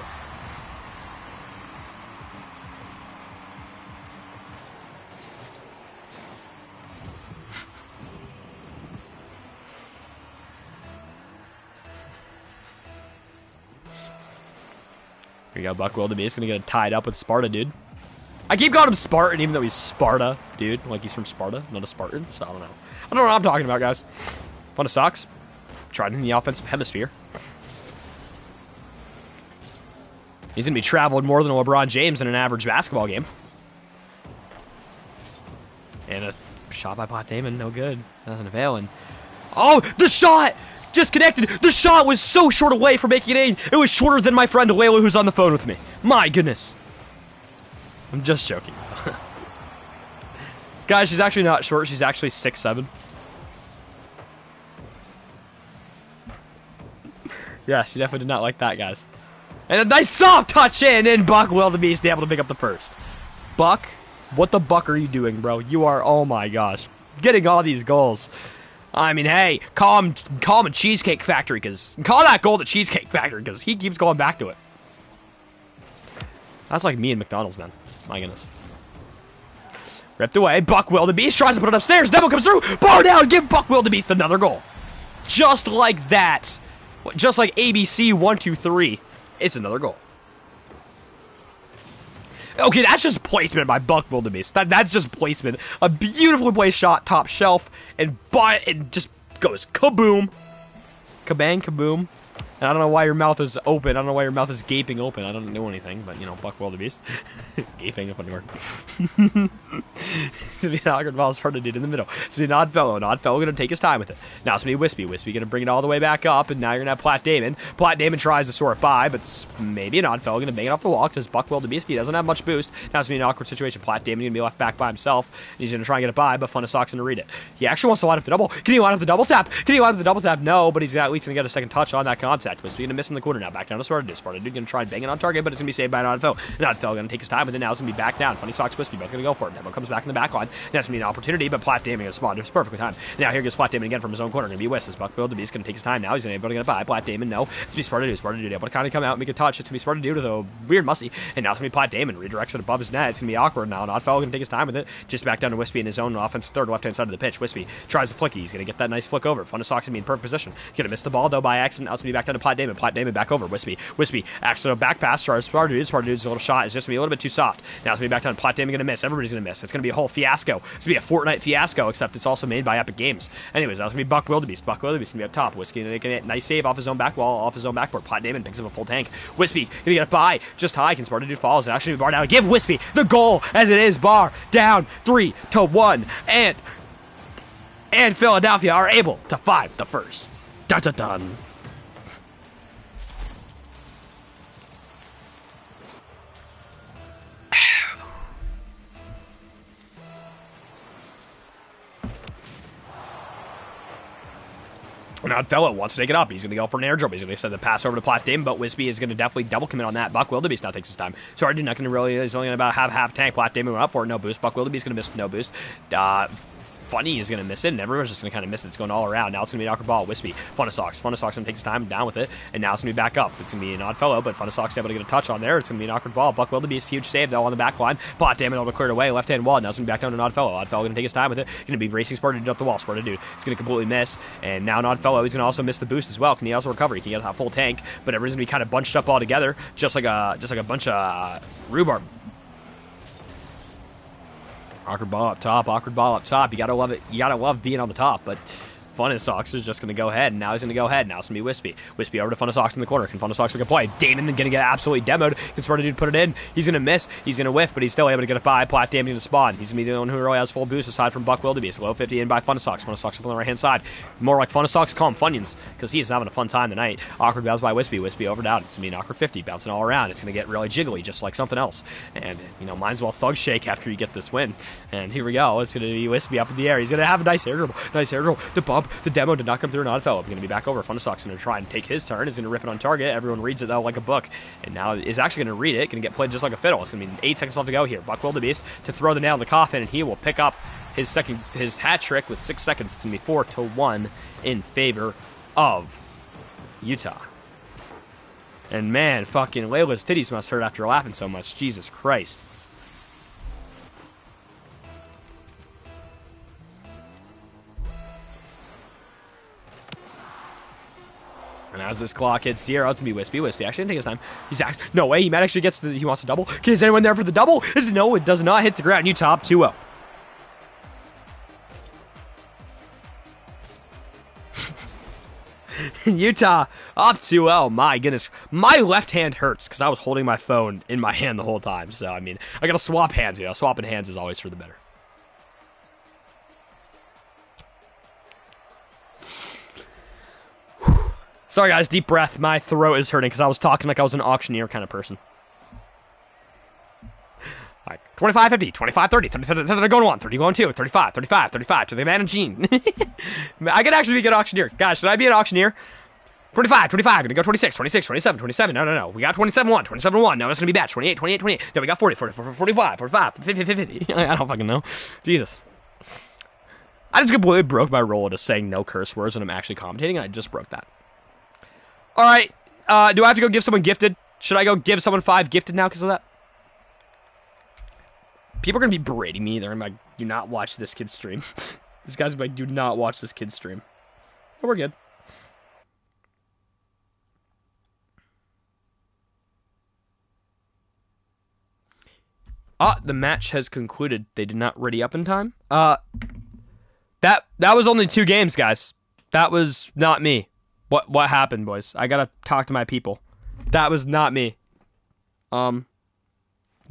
Here you go, Buck Wildebeest going to get tied up with Sparta, dude. I keep calling him Spartan, even though he's Sparta, dude. Like he's from Sparta, not a Spartan, so I don't know. I don't know what I'm talking about, guys. Fun of Socks. Tried in the offensive hemisphere. He's going to be traveled more than LeBron James in an average basketball game. And a shot by Platt Damon, no good. Doesn't avail. And oh, the shot! Disconnected. The shot was so short away from making it in. It was shorter than my friend Layla, who's on the phone with me. My goodness. I'm just joking. Guys, she's actually not short. She's actually 6'7". Yeah, she definitely did not like that, guys. And a nice soft touch in, and Buck Wildebeest able to pick up the first. Buck, what the buck are you doing, bro? You are, oh my gosh, getting all these goals. I mean, hey, call him a Cheesecake Factory, call that goal the Cheesecake Factory, because he keeps going back to it. That's like me and McDonald's, man. My goodness. Ripped away. Buck Wildebeest tries to put it upstairs. Demo comes through. Bar down. Give Buck Wildebeest another goal. Just like that. Just like ABC 1-2-3. It's another goal. Okay, that's just placement by Buck Wildebeest. That's just placement. A beautifully placed shot, top shelf, and it just goes kaboom. Kabang, kaboom. And I don't know why your mouth is open. I don't know why your mouth is gaping open. I don't know anything, but, you know, Buck Wildebeest. Gaping, a funny word. It's going to be an awkward ball started dude in the middle. It's going to be an Oddfellow. Oddfellow going to take his time with it. Now it's going to be Wispy. Wispy going to bring it all the way back up, and now you're going to have Plat Damon. Plat Damon tries to sort by, but it's maybe an Oddfellow going to bang it off the wall because Buck Wildebeest, he doesn't have much boost. Now it's going to be an awkward situation. Plat Damon going to be left back by himself. And he's going to try and get it by, but Funasock's going to read it. He actually wants to line up the double. Can he line up the double tap? Can he line up the double tap? No, but he's at least going to get a second touch on that contact. Wispy going to miss in the corner now. Back down to Sparta. Sparta Dude going to try and bang it on target, but it's going to be saved by an Oddfellow. An Oddfellow going to take his time with it. Now it's going to be back down. Funasock's Wispy both going to go for it. Demo comes back in the back line. Now it's going to be an opportunity, but Plat Damon going to spawn. It's perfectly timed. Now here goes Plat Damon again from his own corner. Going to be Wisp. Buck Wildebeest going to take his time now. He's going to be able to get it by. Plat Damon, no. It's going to be Sparta Dude. Sparta Dude able to kind of come out and make a touch. It's going to be Sparta Dude with a weird musty. And now it's going to be Plat Damon. Redirects it above his net. It's going to be awkward now. An Oddfellow going to take his time with it. Just back down to Wispy in his own offensive third left-hand side of the pitch. Wispy tries to flicky. He's going to get that nice flick over. Funasock's going to be in perfect position. He's going to miss the ball, though, by accident. Now it's going to be back down to Plat Damon. Plat Damon back over. Wispy. Wispy accident back pass. Sparta Dude. Sparta Dude's a little shot. It's just going to be a little bit too soft. Now it's going to be back down to Plat Damon going to miss. Everybody's going to miss. It's going to be a whole fiasco. It's going to be a Fortnite fiasco, except it's also made by Epic Games. Anyways, that's going to be Buck Wildebeest. Buck Wildebeest going to be up top. Wispy going to get a nice save off his own back wall, off his own backboard. Plat Damon picks up a full tank. Wispy going to get it by. Just high. Can Sparta Dude falls. Actually, bar down. Give Wispy the goal as it is. Bar down 3-1. And Philadelphia are able to 5 the first. Dun dun dun. An Oddfellow wants to take it up. He's going to go for an air dribble. He's going to send the pass over to Plat Damon, but Wispy is going to definitely double commit on that. Buck Wildebeest now takes his time. Sorry, dude, not going to really. He's only going to about have half tank. Plat Damon went up for it, no boost. Buck Wildebeest going to miss with no boost. Funny is going to miss it, and everyone's just going to kind of miss it. It's going all around. Now it's going to be an awkward ball. Wispy. Funasock's going to take his time down with it, and now it's going to be back up. It's going to be an Oddfellow, but Funasock's able to get a touch on there. It's going to be an awkward ball. Buck Wildebeest, huge save, though, on the back line. Plat Damon able to clear it away. Left-hand wall. Now it's going to be back down to an Oddfellow. Oddfellow going to take his time with it. Going to be racing Sparta Dude up the wall. Sparta Dude. It's going to completely miss, and now an Oddfellow. He's going to also miss the boost as well. Can he also recover? He can get a full tank, but everybody's going to be kind of bunched up all together, just like a bunch of rhubarb. Awkward ball up top, awkward ball up top. You gotta love it. You gotta love being on the top, but Funasock's is just going to go ahead, and now he's going to go ahead. Now it's going to be Wispy. Wispy over to Funasock's in the corner. Can Funasock's make a play? Damon going to get absolutely demoed. Can Sparta Dude put it in? He's going to miss. He's going to whiff, but he's still able to get it by. Plat Damon to spawn. He's going to be the one who really has full boost aside from Buck Wildebeest. Low 50 in by Funasock's. Funasock's up on the right-hand side. More like Funasock's, call him Funyuns, because he's having a fun time tonight. Awkward bounce by Wispy. Wispy over down. It's going to be an awkward 50, bouncing all around. It's going to get really jiggly, just like something else. And, you know, might as well thug shake after you get this win. And here we go. It's going to be Wispy up in the air. He's going to have a nice air dribble. Nice air dribble. The bump. The demo did not come through an Oddfellow. Going to be back over. Funasock's going to try and take his turn. He's going to rip it on target. Everyone reads it, though, like a book. And now is actually going to read it. Going to get played just like a fiddle. It's going to be 8 seconds left to go here. Buck Wildebeest to throw the nail in the coffin, and he will pick up his hat trick with 6 seconds. It's going to be 4-1 in favor of Utah. And man, fucking Layla's titties must hurt after laughing so much. Jesus Christ. And as this clock hits 0, it's going to be Wispy. Wispy actually didn't take his time. No way, he might actually gets he wants to double. Is anyone there for the double? No, it does not. Hits the ground. Utah up 2-0. Utah up 2-0. My goodness. My left hand hurts because I was holding my phone in my hand the whole time. So, I mean, I got to swap hands. You know, swapping hands is always for the better. Sorry, guys. Deep breath. My throat is hurting because I was talking like I was an auctioneer kind of person. All right. 25, 50, 25, 30, 30, 30, going 1, 30, going 2, 35, 35, 35, to the man and Gene. I could actually be a good auctioneer. Guys, should I be an auctioneer? 25, 25, gonna go 26, 26, 27, 27, no. We got 27-1, 27-1, no, it's gonna be bad, 28, 28, 28, no, we got 40, 40, 45, 45, 50, 50, 50. I don't fucking know. Jesus. I just completely broke my rule of just saying no curse words when I'm actually commentating, and I just broke that. Alright, do I have to go give someone gifted? Should I go give someone 5 gifted now because of that? People are going to be berating me. They're going to be like, do not watch this kid's stream. These guys are like, do not watch this kid's stream. But we're good. The match has concluded. They did not ready up in time. That was only 2 games, guys. That was not me. What happened, boys? I gotta talk to my people. That was not me. Do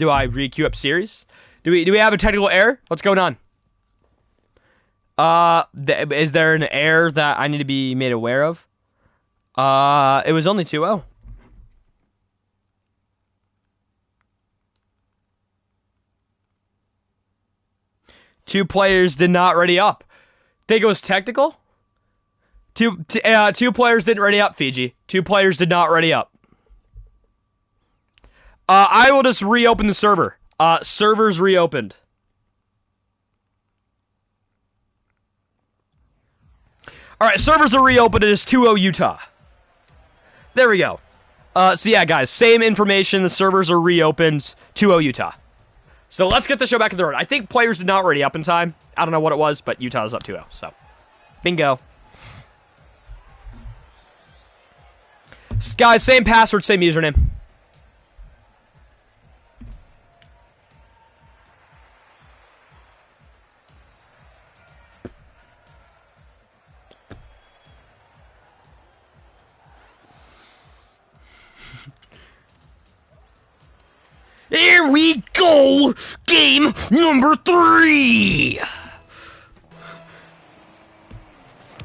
I re-queue up series? Do we have a technical error? What's going on? Is there an error that I need to be made aware of? It was only 2-0. Two players did not ready up. Think it was technical? Two players didn't ready up, Fiji. Two players did not ready up. I will just reopen the server. Servers reopened. Alright, servers are reopened. It is 2-0 Utah. There we go. So yeah, guys, same information. The servers are reopened. 2-0 Utah. So let's get the show back in the road. I think players did not ready up in time. I don't know what it was, but Utah is up 2-0. So, bingo. Guys, same password, same username. Here we go! Game number 3!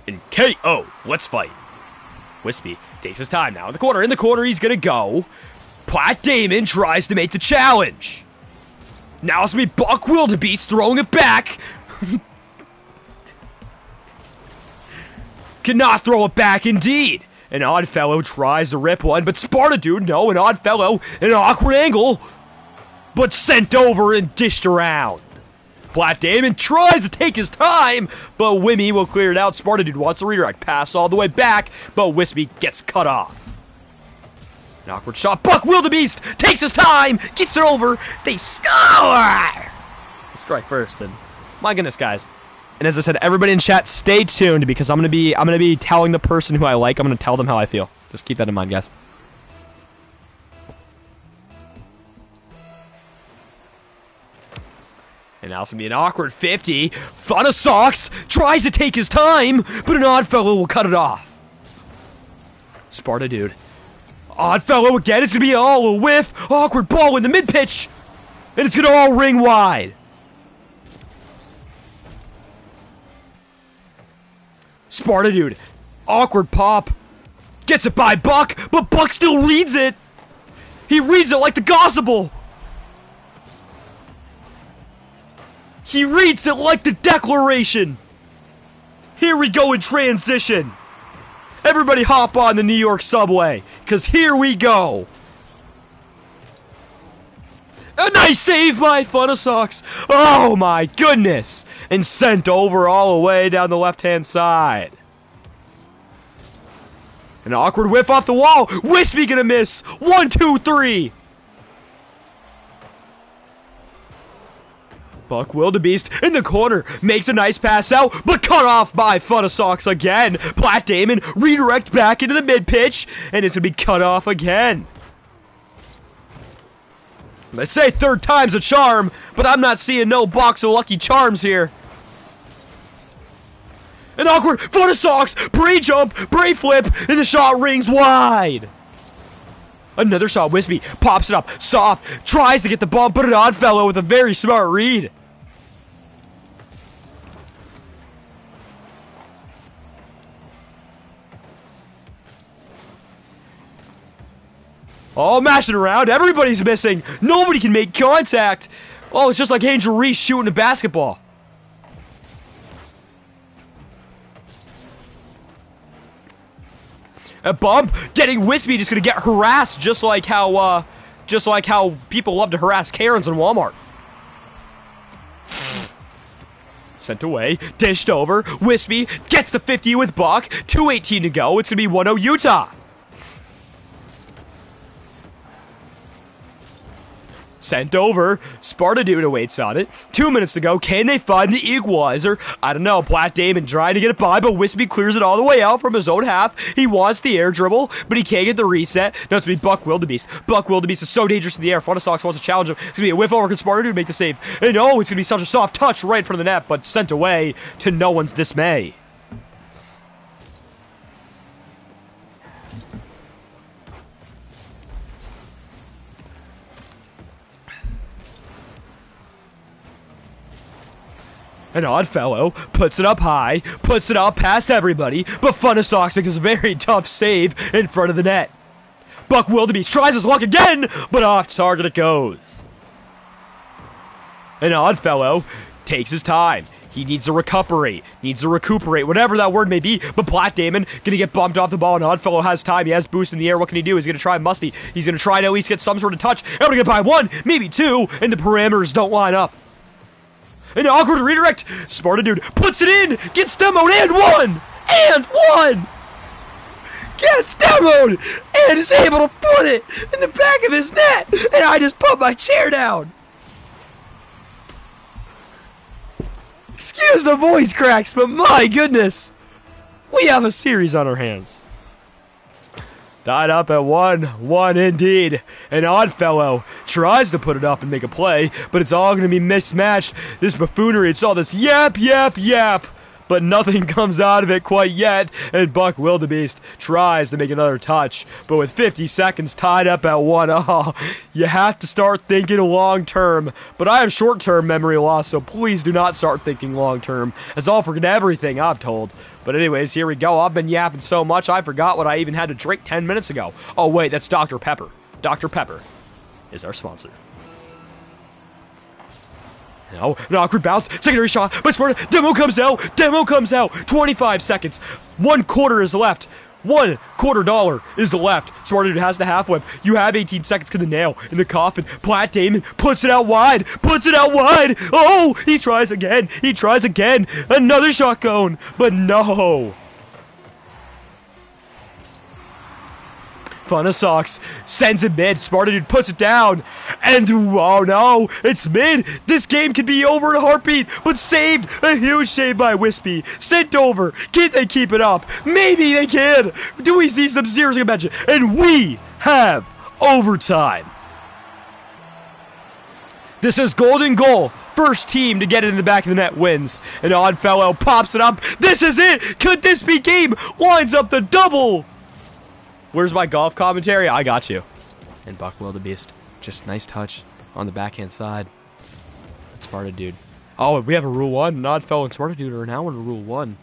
And KO, let's fight. Wispy takes his time now. In the corner, he's gonna go. Platt Damon tries to make the challenge. Now it's gonna be Buck Wildebeest throwing it back. Cannot throw it back indeed. An Oddfellow tries to rip one, but Sparta Dude, no, an Oddfellow in an awkward angle. But sent over and dished around. Platt Damon tries to take his time, but Wimmy will clear it out. Sparta Dude wants a redirect pass all the way back, but Wispy gets cut off. An awkward shot. Buck Wildebeest takes his time, gets it over. They score! Strike first, and my goodness, guys. And as I said, everybody in chat, stay tuned because I'm gonna be telling the person who I like. I'm gonna tell them how I feel. Just keep that in mind, guys. And now it's going to be an awkward 50. Fun of Socks tries to take his time, but an Oddfellow will cut it off. Sparta Dude. Oddfellow again. It's going to be all a whiff. Awkward ball in the mid-pitch. And it's going to all ring wide. Sparta Dude. Awkward pop. Gets it by Buck, but Buck still reads it. He reads it like the gospel. He reads it like the Declaration. Here we go in transition. Everybody hop on the New York subway, because here we go. A nice save by Fun of Socks. Oh my goodness. And sent over all the way down the left-hand side. An awkward whiff off the wall. Wispy gonna miss. 1, 2, 3. Buck Wildebeest in the corner makes a nice pass out, but cut off by Fun of Socks again. Platt Damon redirect back into the mid-pitch, and it's going to be cut off again. They say third time's a charm, but I'm not seeing no box of Lucky Charms here. An awkward Fun of Socks, Bray jump, Bray flip, and the shot rings wide. Another shot, Wispy pops it up, soft, tries to get the bump, but an Oddfellow with a very smart read. Oh, mashing around, everybody's missing. Nobody can make contact. Oh, it's just like Angel Reese shooting a basketball. A bump, getting Wispy just gonna get harassed, just like how people love to harass Karens in Walmart. Sent away, dished over. Wispy gets the 50 with Buck. 2:18 to go. It's gonna be 1-0 Utah. Sent over. Sparta Dude awaits on it. 2 minutes to go. Can they find the equalizer? I don't know. Platt Damon trying to get it by, but Wispy clears it all the way out from his own half. He wants the air dribble, but he can't get the reset. No, it's going to be Buck Wildebeest. Buck Wildebeest is so dangerous in the air. Fun of Socks wants to challenge him. It's going to be a whiff over. Can Sparta Dude make the save? And oh, it's going to be such a soft touch right in front of the net, but sent away to no one's dismay. An odd fellow puts it up high, puts it up past everybody, but Funasox makes a very tough save in front of the net. Buck Wildebeest tries his luck again, but off target it goes. An odd fellow takes his time. He needs to recuperate, whatever that word may be. But Platt Damon gonna get bumped off the ball, and Oddfellow has time. He has boost in the air. What can he do? He's gonna try Musty. He's gonna try to at least get some sort of touch. Able to get by one, maybe two, and the parameters don't line up. An awkward redirect. Sparta Dude puts it in, gets demoed, and one! Gets demoed, and is able to put it in the back of his net, and I just put my chair down. Excuse the voice cracks, but my goodness, we have a series on our hands. Tied up at 1-1 indeed. An Oddfellow tries to put it up and make a play, but it's all going to be mismatched. This buffoonery, it's all this yap, but nothing comes out of it quite yet, and Buck Wildebeest tries to make another touch, but with 50 seconds tied up at 1, you have to start thinking long term, but I have short term memory loss, so please do not start thinking long term, as I'll forget everything I'm told. But anyways, here we go. I've been yapping so much, I forgot what I even had to drink 10 minutes ago. Oh wait, that's Dr. Pepper. Dr. Pepper is our sponsor. No, an awkward bounce, secondary shot, but Sparta, demo comes out, 25 seconds, 1 quarter is left, $1 is the left, Sparta Dude has the half whip, you have 18 seconds to the nail in the coffin, Platt Damon puts it out wide, oh, he tries again, another shot going, but no. Funasox sends it mid. Sparta Dude puts it down. And oh no, it's mid. This game could be over in a heartbeat, but saved. A huge save by Wispy. Sent over. Can they keep it up? Maybe they can. Do we see some serious convention? And we have overtime. This is golden goal. First team to get it in the back of the net wins. An Oddfellow pops it up. This is it. Could this be game? Lines up the double. Where's my golf commentary? I got you. And Buck Wildebeest. Just nice touch on the backhand side. Sparta Dude. Oh, we have a Rule 1. An Oddfellow and Sparta Dude are now in a Rule 1.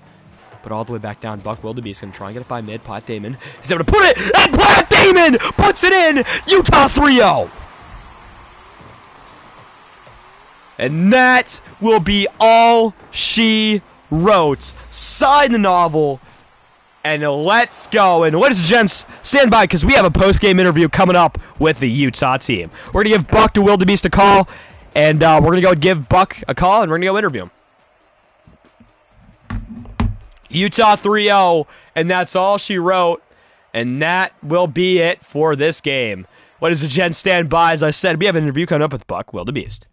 But all the way back down, Buck Wildebeest going to try and get it by mid. Platt Damon. He's able to put it! And Platt Damon puts it in! Utah 3-0! And that will be all she wrote. Sign the novel. And let's go. And ladies and gents, stand by because we have a post-game interview coming up with the Utah team. We're going to give Buck to Wildebeest a call, and we're going to go give Buck a call, and we're going to go interview him. Utah 3-0, and that's all she wrote, and that will be it for this game. Ladies and gents, stand by. As I said, we have an interview coming up with Buck Wildebeest.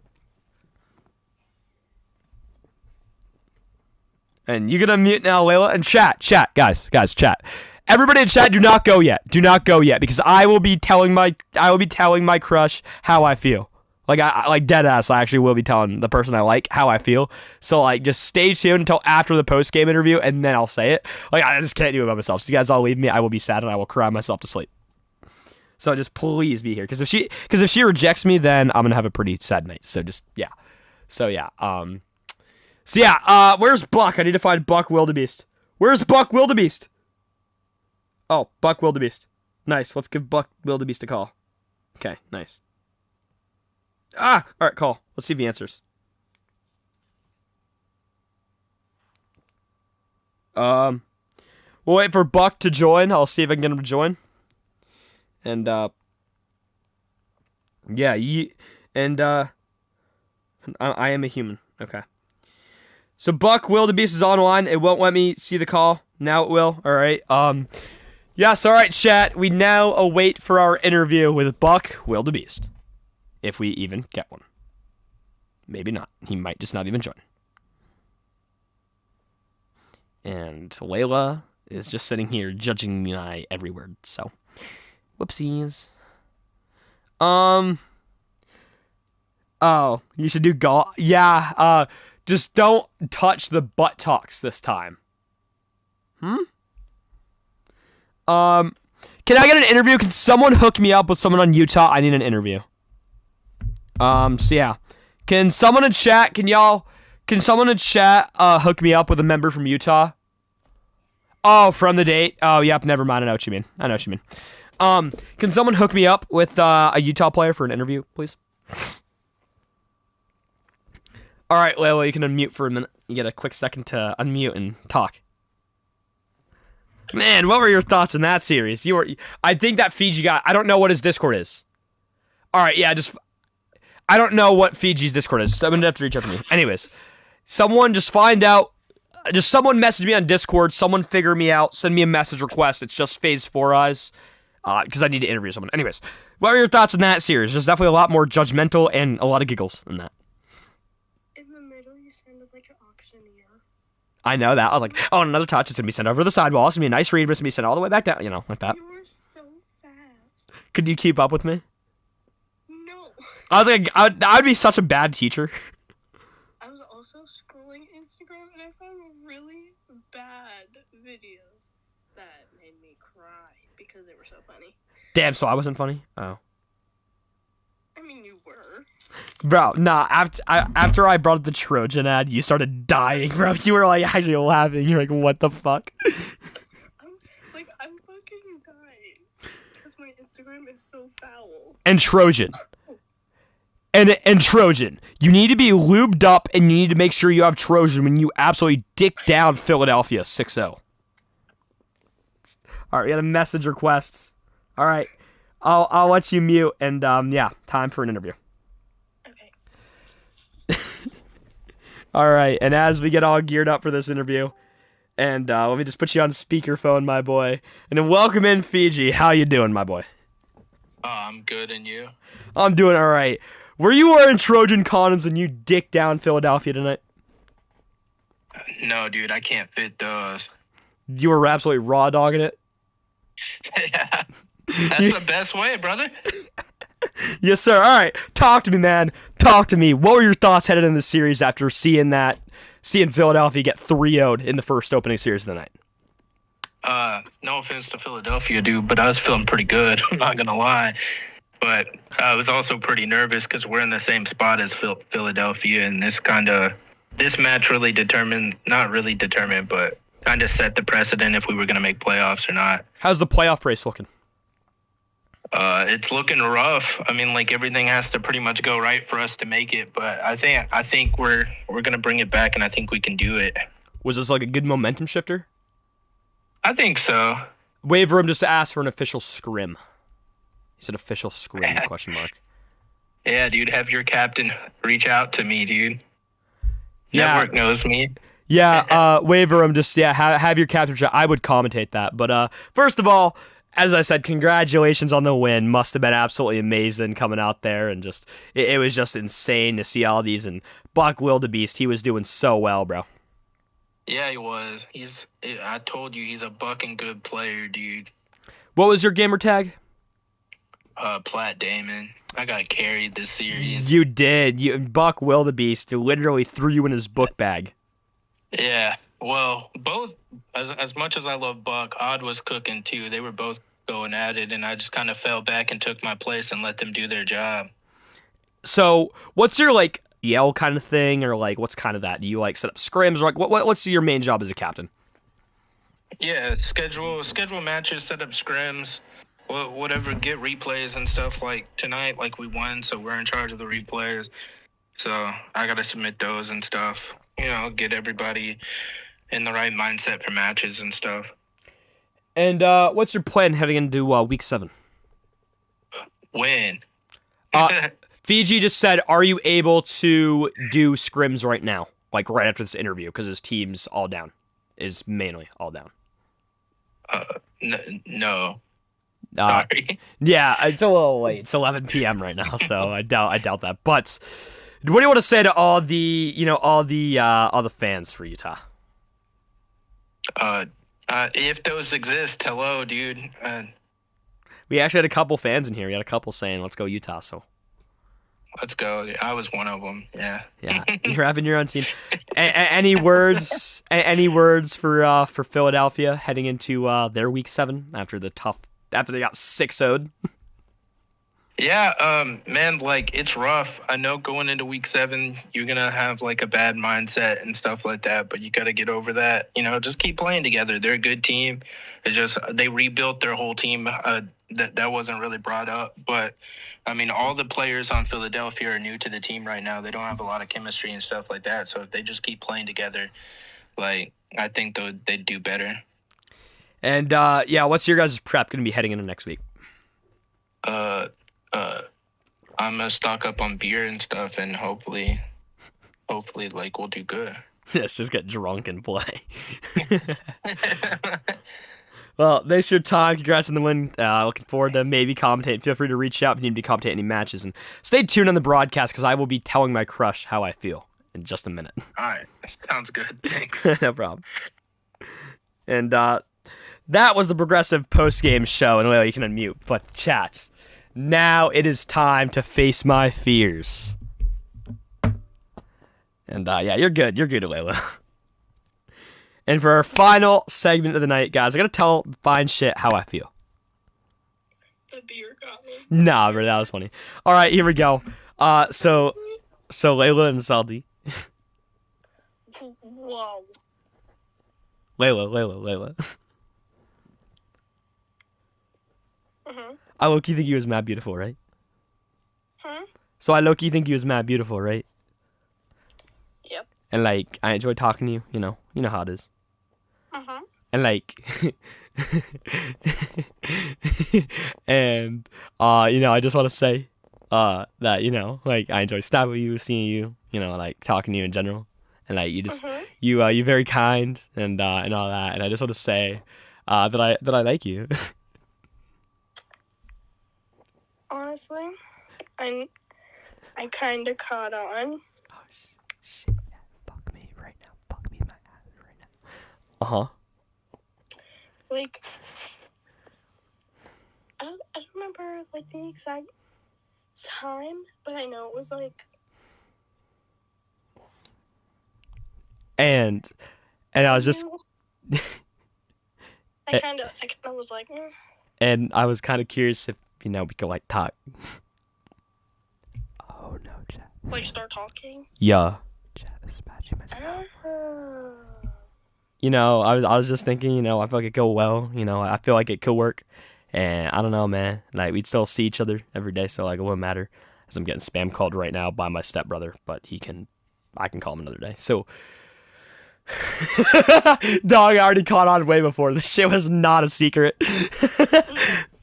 And you can unmute now, Layla, and chat, guys, chat. Everybody in chat, do not go yet, because I will be telling my crush how I feel. Like dead ass, I actually will be telling the person I like how I feel. So like, just stay tuned until after the post game interview, and then I'll say it. Like I just can't do it by myself. So you guys all leave me, I will be sad and I will cry myself to sleep. So just please be here, because if she rejects me, then I'm gonna have a pretty sad night. So just yeah. Where's Buck? I need to find Buck Wildebeest. Where's Buck Wildebeest? Oh, Buck Wildebeest. Nice. Let's give Buck Wildebeest a call. Okay, nice. Alright, call. Let's see if he answers. We'll wait for Buck to join. I'll see if I can get him to join. And, yeah, I am a human. Okay. So Buck Wildebeest is online. It won't let me see the call. Now it will. All right. Yes. All right, chat. We now await for our interview with Buck Wildebeest, if we even get one. Maybe not. He might just not even join. And Layla is just sitting here judging my every word. So, whoopsies. Oh, you should do golf. Yeah. Just don't touch the buttocks this time. Can I get an interview? Can someone hook me up with someone on Utah? I need an interview. So yeah. Can someone in chat, can y'all Can someone in chat hook me up with a member from Utah? Oh, from the date? Oh, yep, never mind. I know what you mean. Can someone hook me up with a Utah player for an interview, please? All right, Layla, you can unmute for a minute. You get a quick second to unmute and talk. Man, what were your thoughts in that series? I think that Fiji guy, I don't know what his Discord is. All right, yeah, I don't know what Fiji's Discord is. So I'm going to have to reach out to me. Anyways, someone just find out. Just someone message me on Discord. Someone figure me out. Send me a message request. It's just Phase 4 Eyes. Because I need to interview someone. Anyways, what are your thoughts on that series? There's definitely a lot more judgmental and a lot of giggles in that. In the middle, you sounded like an auctioneer. I know that. I was like, oh, another touch. It's going to be sent over the sidewall. It's going to be a nice read, but it's going to be sent all the way back down. You know, like that. You were so fast. Could you keep up with me? No. I was like, I'd be such a bad teacher. I was also scrolling Instagram and I found really bad videos that made me cry because they were so funny. Damn, so I wasn't funny? Oh. I mean, you were. Bro, nah, after I brought up the Trojan ad, you started dying, bro. You were like actually laughing. You're like, what the fuck? I'm fucking dying. Because my Instagram is so foul. And Trojan. And Trojan. You need to be lubed up and you need to make sure you have Trojan when you absolutely dick down Philadelphia 6-0. Alright, we got a message requests. Alright. I'll let you mute and yeah, time for an interview. Okay. Alright, and as we get all geared up for this interview, and let me just put you on speakerphone, my boy. And then welcome in Fiji. How you doing, my boy? I'm good, and you? I'm doing alright. Were you wearing Trojan condoms and you dick down Philadelphia tonight? No, dude, I can't fit those. You were absolutely raw dogging it? Yeah, that's the best way, brother. Yes, sir. Alright, talk to me, man. Talk to me. What were your thoughts headed in the series after seeing Philadelphia get 3-0'd in the first opening series of the night? No offense to Philadelphia, dude, but I was feeling pretty good. I'm not gonna lie. But I was also pretty nervous because we're in the same spot as Philadelphia, and this match really not really determined, but kind of set the precedent if we were going to make playoffs or not. How's the playoff race looking? It's looking rough. I mean, like everything has to pretty much go right for us to make it, but I think we're going to bring it back, and I think we can do it. Was this like a good momentum shifter? I think so. Wave room just to ask for an official scrim. He said official scrim, question mark. Yeah, dude, have your captain reach out to me, dude. Yeah. Network knows me. Yeah, wave room, just, yeah, have your captain. I would commentate that. But first of all, as I said, congratulations on the win. Must have been absolutely amazing coming out there. And just, it was just insane to see all these. And Buck Wildebeest, he was doing so well, bro. Yeah, he was. I told you, he's a bucking good player, dude. What was your gamer tag? Platt Damon. I got carried this series. You did. Buck Wildebeest literally threw you in his book bag. Yeah. Well, both, as much as I love Buck, Odd was cooking too. They were both going at it, and I just kind of fell back and took my place and let them do their job. So, what's your, like, yell kind of thing, or, like, what's kind of that? Do you, like, set up scrims, or, like, what's your main job as a captain? Yeah, schedule matches, set up scrims. Whatever, get replays and stuff like tonight, like we won, so we're in charge of the replays. So I got to submit those and stuff, get everybody in the right mindset for matches and stuff. And what's your plan heading into week 7? Win. Fiji just said, are you able to do scrims right now? Like right after this interview, because his team's all down. Is mainly all down. No. Sorry. Yeah, it's a little late. It's 11 p.m. right now, so I doubt that. But what do you want to say to all the fans for Utah? If those exist, hello, dude. We actually had a couple fans in here. We had a couple saying, "Let's go Utah." So let's go. I was one of them. Yeah. Yeah, you're having your own team. Any words? Any words for Philadelphia heading into their week 7 after they got 6-0'd? Yeah, man, like it's rough. I know going into week 7, you're gonna have like a bad mindset and stuff like that, but you gotta get over that. Just keep playing together. They're a good team. They rebuilt their whole team. That wasn't really brought up, but I mean, all the players on Philadelphia are new to the team right now. They don't have a lot of chemistry and stuff like that. So if they just keep playing together, like I think they'd do better. And yeah, what's your guys' prep gonna be heading into next week? Uh, uh, I'm gonna stock up on beer and stuff, and hopefully, like we'll do good. Let's just get drunk and play. Well, thanks for your time. Congrats on the win. Looking forward to maybe commentating. Feel free to reach out if you need to commentate any matches. And stay tuned on the broadcast because I will be telling my crush how I feel in just a minute. All right, sounds good. Thanks. No problem. And that was the Progressive post-game show. And well, you can unmute. But chat, now it is time to face my fears. And yeah, you're good. You're good, Layla. And for our final segment of the night, guys, I gotta tell fine shit how I feel. The beer got me. Nah, bro, that was funny. All right, here we go. So Layla and Saldi. Whoa. Layla. Uh-huh. I low-key think you was mad beautiful, right? Huh? So I low-key think you was mad beautiful, right? Yep. And like, I enjoy talking to you. You know how it is. Uh-huh. And like, and I just want to say, that like I enjoy stopping with you, seeing you, like talking to you in general, and like you just Uh-huh. you're very kind and all that, and I just want to say, that I like you. Honestly, I kind of caught on. Oh shit, yeah, fuck me right now, fuck me in my ass right now. Uh huh. Like, I don't remember like the exact time, but I know it was like. And I was just. I kind of was like. And I was kind of curious if we could like talk. Oh no, chat. Like start talking. Yeah. Chat is about you, myself. I was just thinking, I feel like it could go well. I feel like it could work. And I don't know, man. Like we'd still see each other every day, so like it wouldn't matter. As I'm getting spam called right now by my stepbrother, but I can call him another day. So, dog, I already caught on way before. This shit was not a secret.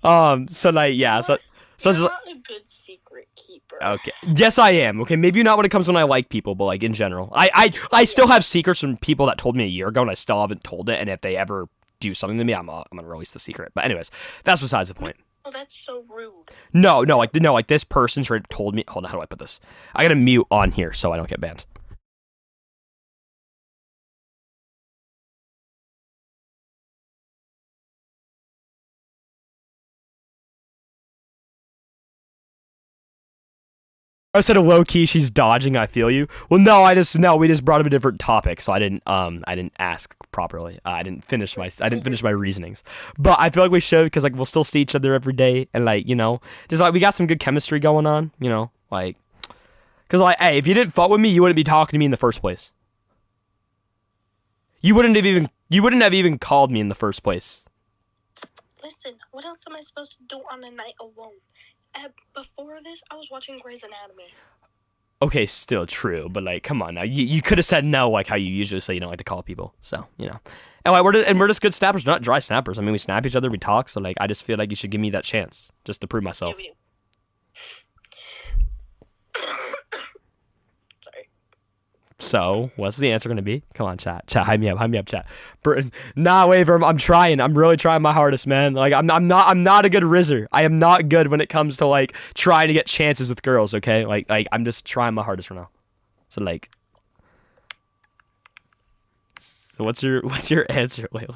So like, yeah, so You're just. not a good secret keeper. Okay. Yes, I am. Okay, maybe not when it comes when I like people, but like in general, I still have secrets from people that told me a year ago, and I still haven't told it. And if they ever do something to me, I'm gonna release the secret. But anyways, that's besides the point. Oh, that's so rude. No, like this person straight told me. Hold on, how do I put this? I gotta mute on here so I don't get banned. I said a low key, she's dodging. I feel you. Well, no, we just brought up a different topic, so I didn't ask properly. I didn't finish my reasonings. But I feel like we should because like we'll still see each other every day, and like just like we got some good chemistry going on. Like because like hey, if you didn't fuck with me, you wouldn't be talking to me in the first place. You wouldn't have even called me in the first place. Listen, what else am I supposed to do on a night alone? Before this, I was watching Grey's Anatomy. Okay, still true, but like, come on now. You could have said no, like how you usually say you don't like to call people. So And like, we're just good snappers, not dry snappers. I mean, we snap each other, we talk. So like, I just feel like you should give me that chance just to prove myself. Sorry. So, what's the answer going to be? Come on, chat. Hype me up, chat. Nah, Waver, I'm trying. I'm really trying my hardest, man. Like, I'm not a good rizzer. I am not good when it comes to like trying to get chances with girls. Okay, like I'm just trying my hardest for now. So like, what's your answer, Layla?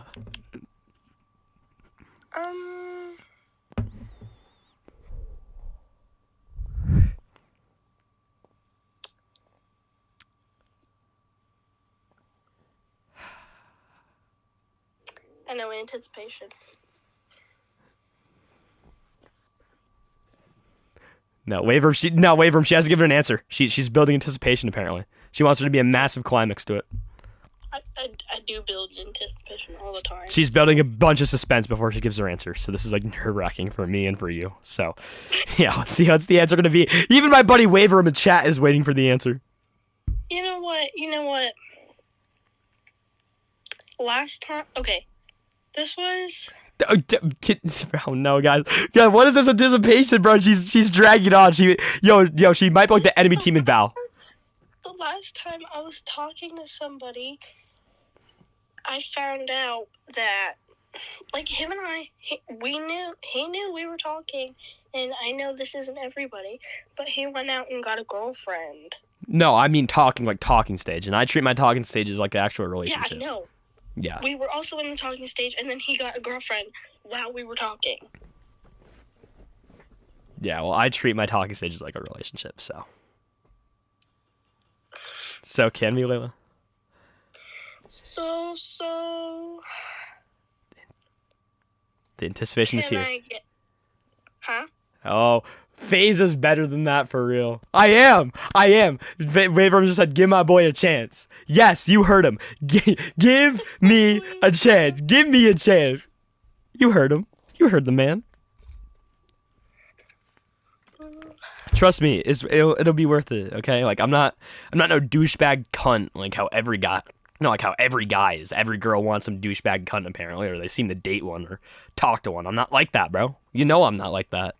I know, anticipation. No, Waverum. Waverum. She hasn't given an answer. She's building anticipation. Apparently, she wants there to be a massive climax to it. I do build anticipation all the time. She's building a bunch of suspense before she gives her answer. So this is like nerve-wracking for me and for you. So, yeah, let's see what's the answer going to be. Even my buddy Waverum in chat is waiting for the answer. You know what? Last time, okay, this was. Oh no, guys! God, what is this anticipation, bro? She's dragging on. She might be like the enemy team in Val. The last time I was talking to somebody, I found out that, like, him and I, he knew we were talking, and I know this isn't everybody, but he went out and got a girlfriend. No, I mean talking stage, and I treat my talking stage as like the actual relationship. Yeah, I know. Yeah. We were also in the talking stage, and then he got a girlfriend while we were talking. Yeah, well, I treat my talking stage as like a relationship, so. So can we, Layla? So. The anticipation is here. Huh? Oh, FaZe is better than that for real. I am. Waverum just said, give my boy a chance. Yes, you heard him. Give me a chance. Give me a chance. You heard him. You heard the man. Trust me, it'll be worth it. Okay, like I'm not no douchebag cunt like how every guy. No, like how every guy is. Every girl wants some douchebag cunt apparently, or they seem to date one or talk to one. I'm not like that, bro. You know I'm not like that.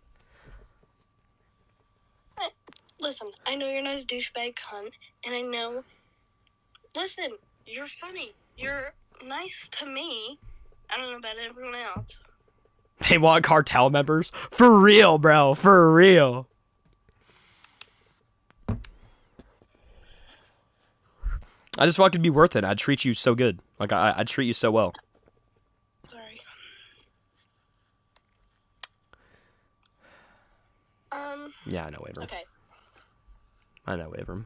Listen, I know you're not a douchebag cunt, and I know. Listen, you're funny. You're nice to me. I don't know about everyone else. They want cartel members? For real, bro. For real. I just want it to be worth it. I'd treat you so good. Like, I'd treat you so well. Sorry. Yeah, I know, Waverum. Okay. I know, Waverum.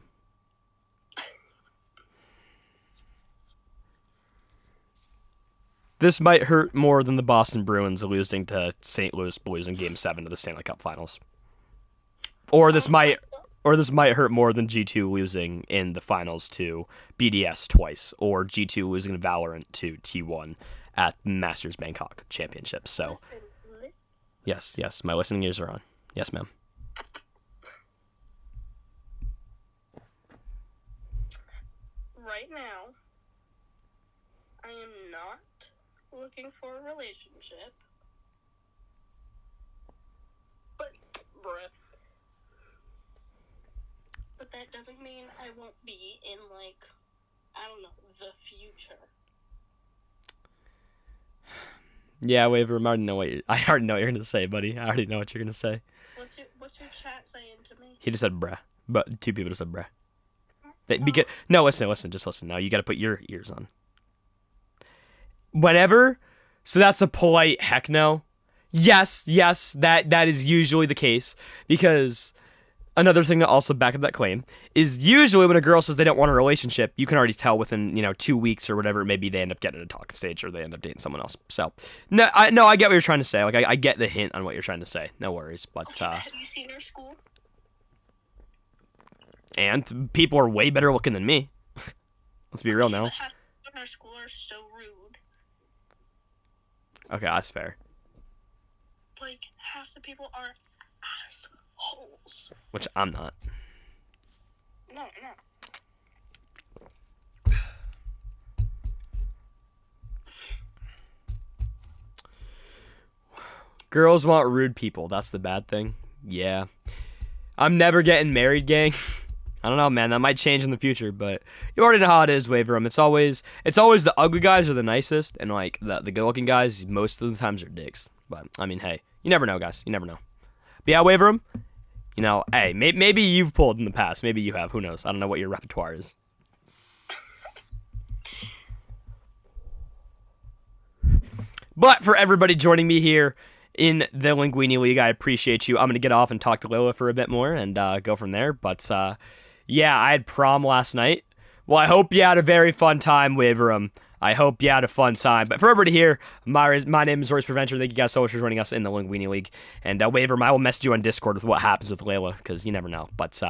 This might hurt more than the Boston Bruins losing to St. Louis Blues in Game 7 of the Stanley Cup Finals. Or this might hurt more than G2 losing in the finals to BDS twice, or G2 losing in Valorant to T1 at Masters Bangkok Championship. So, yes, my listening ears are on. Yes, ma'am. Right now, I am not looking for a relationship. But, bruh. But that doesn't mean I won't be in, like, I don't know, the future. Yeah, Waverum, I already know what you're gonna say, buddy. I already know what you're gonna say. What's your chat saying to me? He just said bruh, but two people just said bruh. No. Listen, just listen. Now you gotta put your ears on. Whenever, so that's a polite heck no. Yes, that is usually the case, because another thing to also back up that claim is usually when a girl says they don't want a relationship, you can already tell within 2 weeks or whatever it may be they end up getting a talking stage or they end up dating someone else. So I get what you're trying to say. Like I get the hint on what you're trying to say. No worries, but Okay, have you seen our school? And people are way better looking than me. Let's be real now. Half of our school are so rude. Okay, that's fair. Like half the people are assholes. Which I'm not. No. Girls want rude people. That's the bad thing. Yeah. I'm never getting married, gang. I don't know, man. That might change in the future, but you already know how it is, Waverum. It's always the ugly guys are the nicest, and like the good-looking guys most of the times are dicks. But I mean, hey, you never know, guys. You never know. But yeah, Waverum. Hey, maybe you've pulled in the past. Maybe you have. Who knows? I don't know what your repertoire is. But for everybody joining me here in the Linguine League, I appreciate you. I'm going to get off and talk to Lola for a bit more and go from there. But yeah, I had prom last night. Well, I hope you had a very fun time, Waverum. I hope you had a fun time. But for everybody here, my name is Royce Prevention. Thank you guys so much for joining us in the Linguine League. And Waver, I will message you on Discord with what happens with Layla, because you never know. But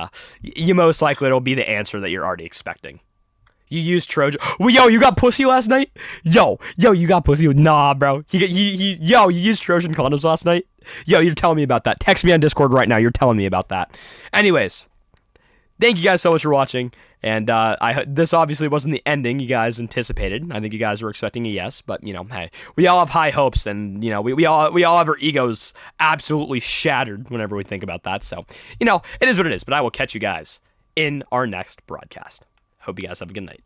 you most likely it'll be the answer that you're already expecting. You used Trojan. Well, yo, you got pussy last night? Yo, you got pussy? Nah, bro. Yo, you used Trojan condoms last night? Yo, you're telling me about that. Text me on Discord right now. You're telling me about that. Anyways, thank you guys so much for watching. And this obviously wasn't the ending you guys anticipated. I think you guys were expecting a yes, but hey, we all have high hopes, and we all have our egos absolutely shattered whenever we think about that. So it is what it is. But I will catch you guys in our next broadcast. Hope you guys have a good night.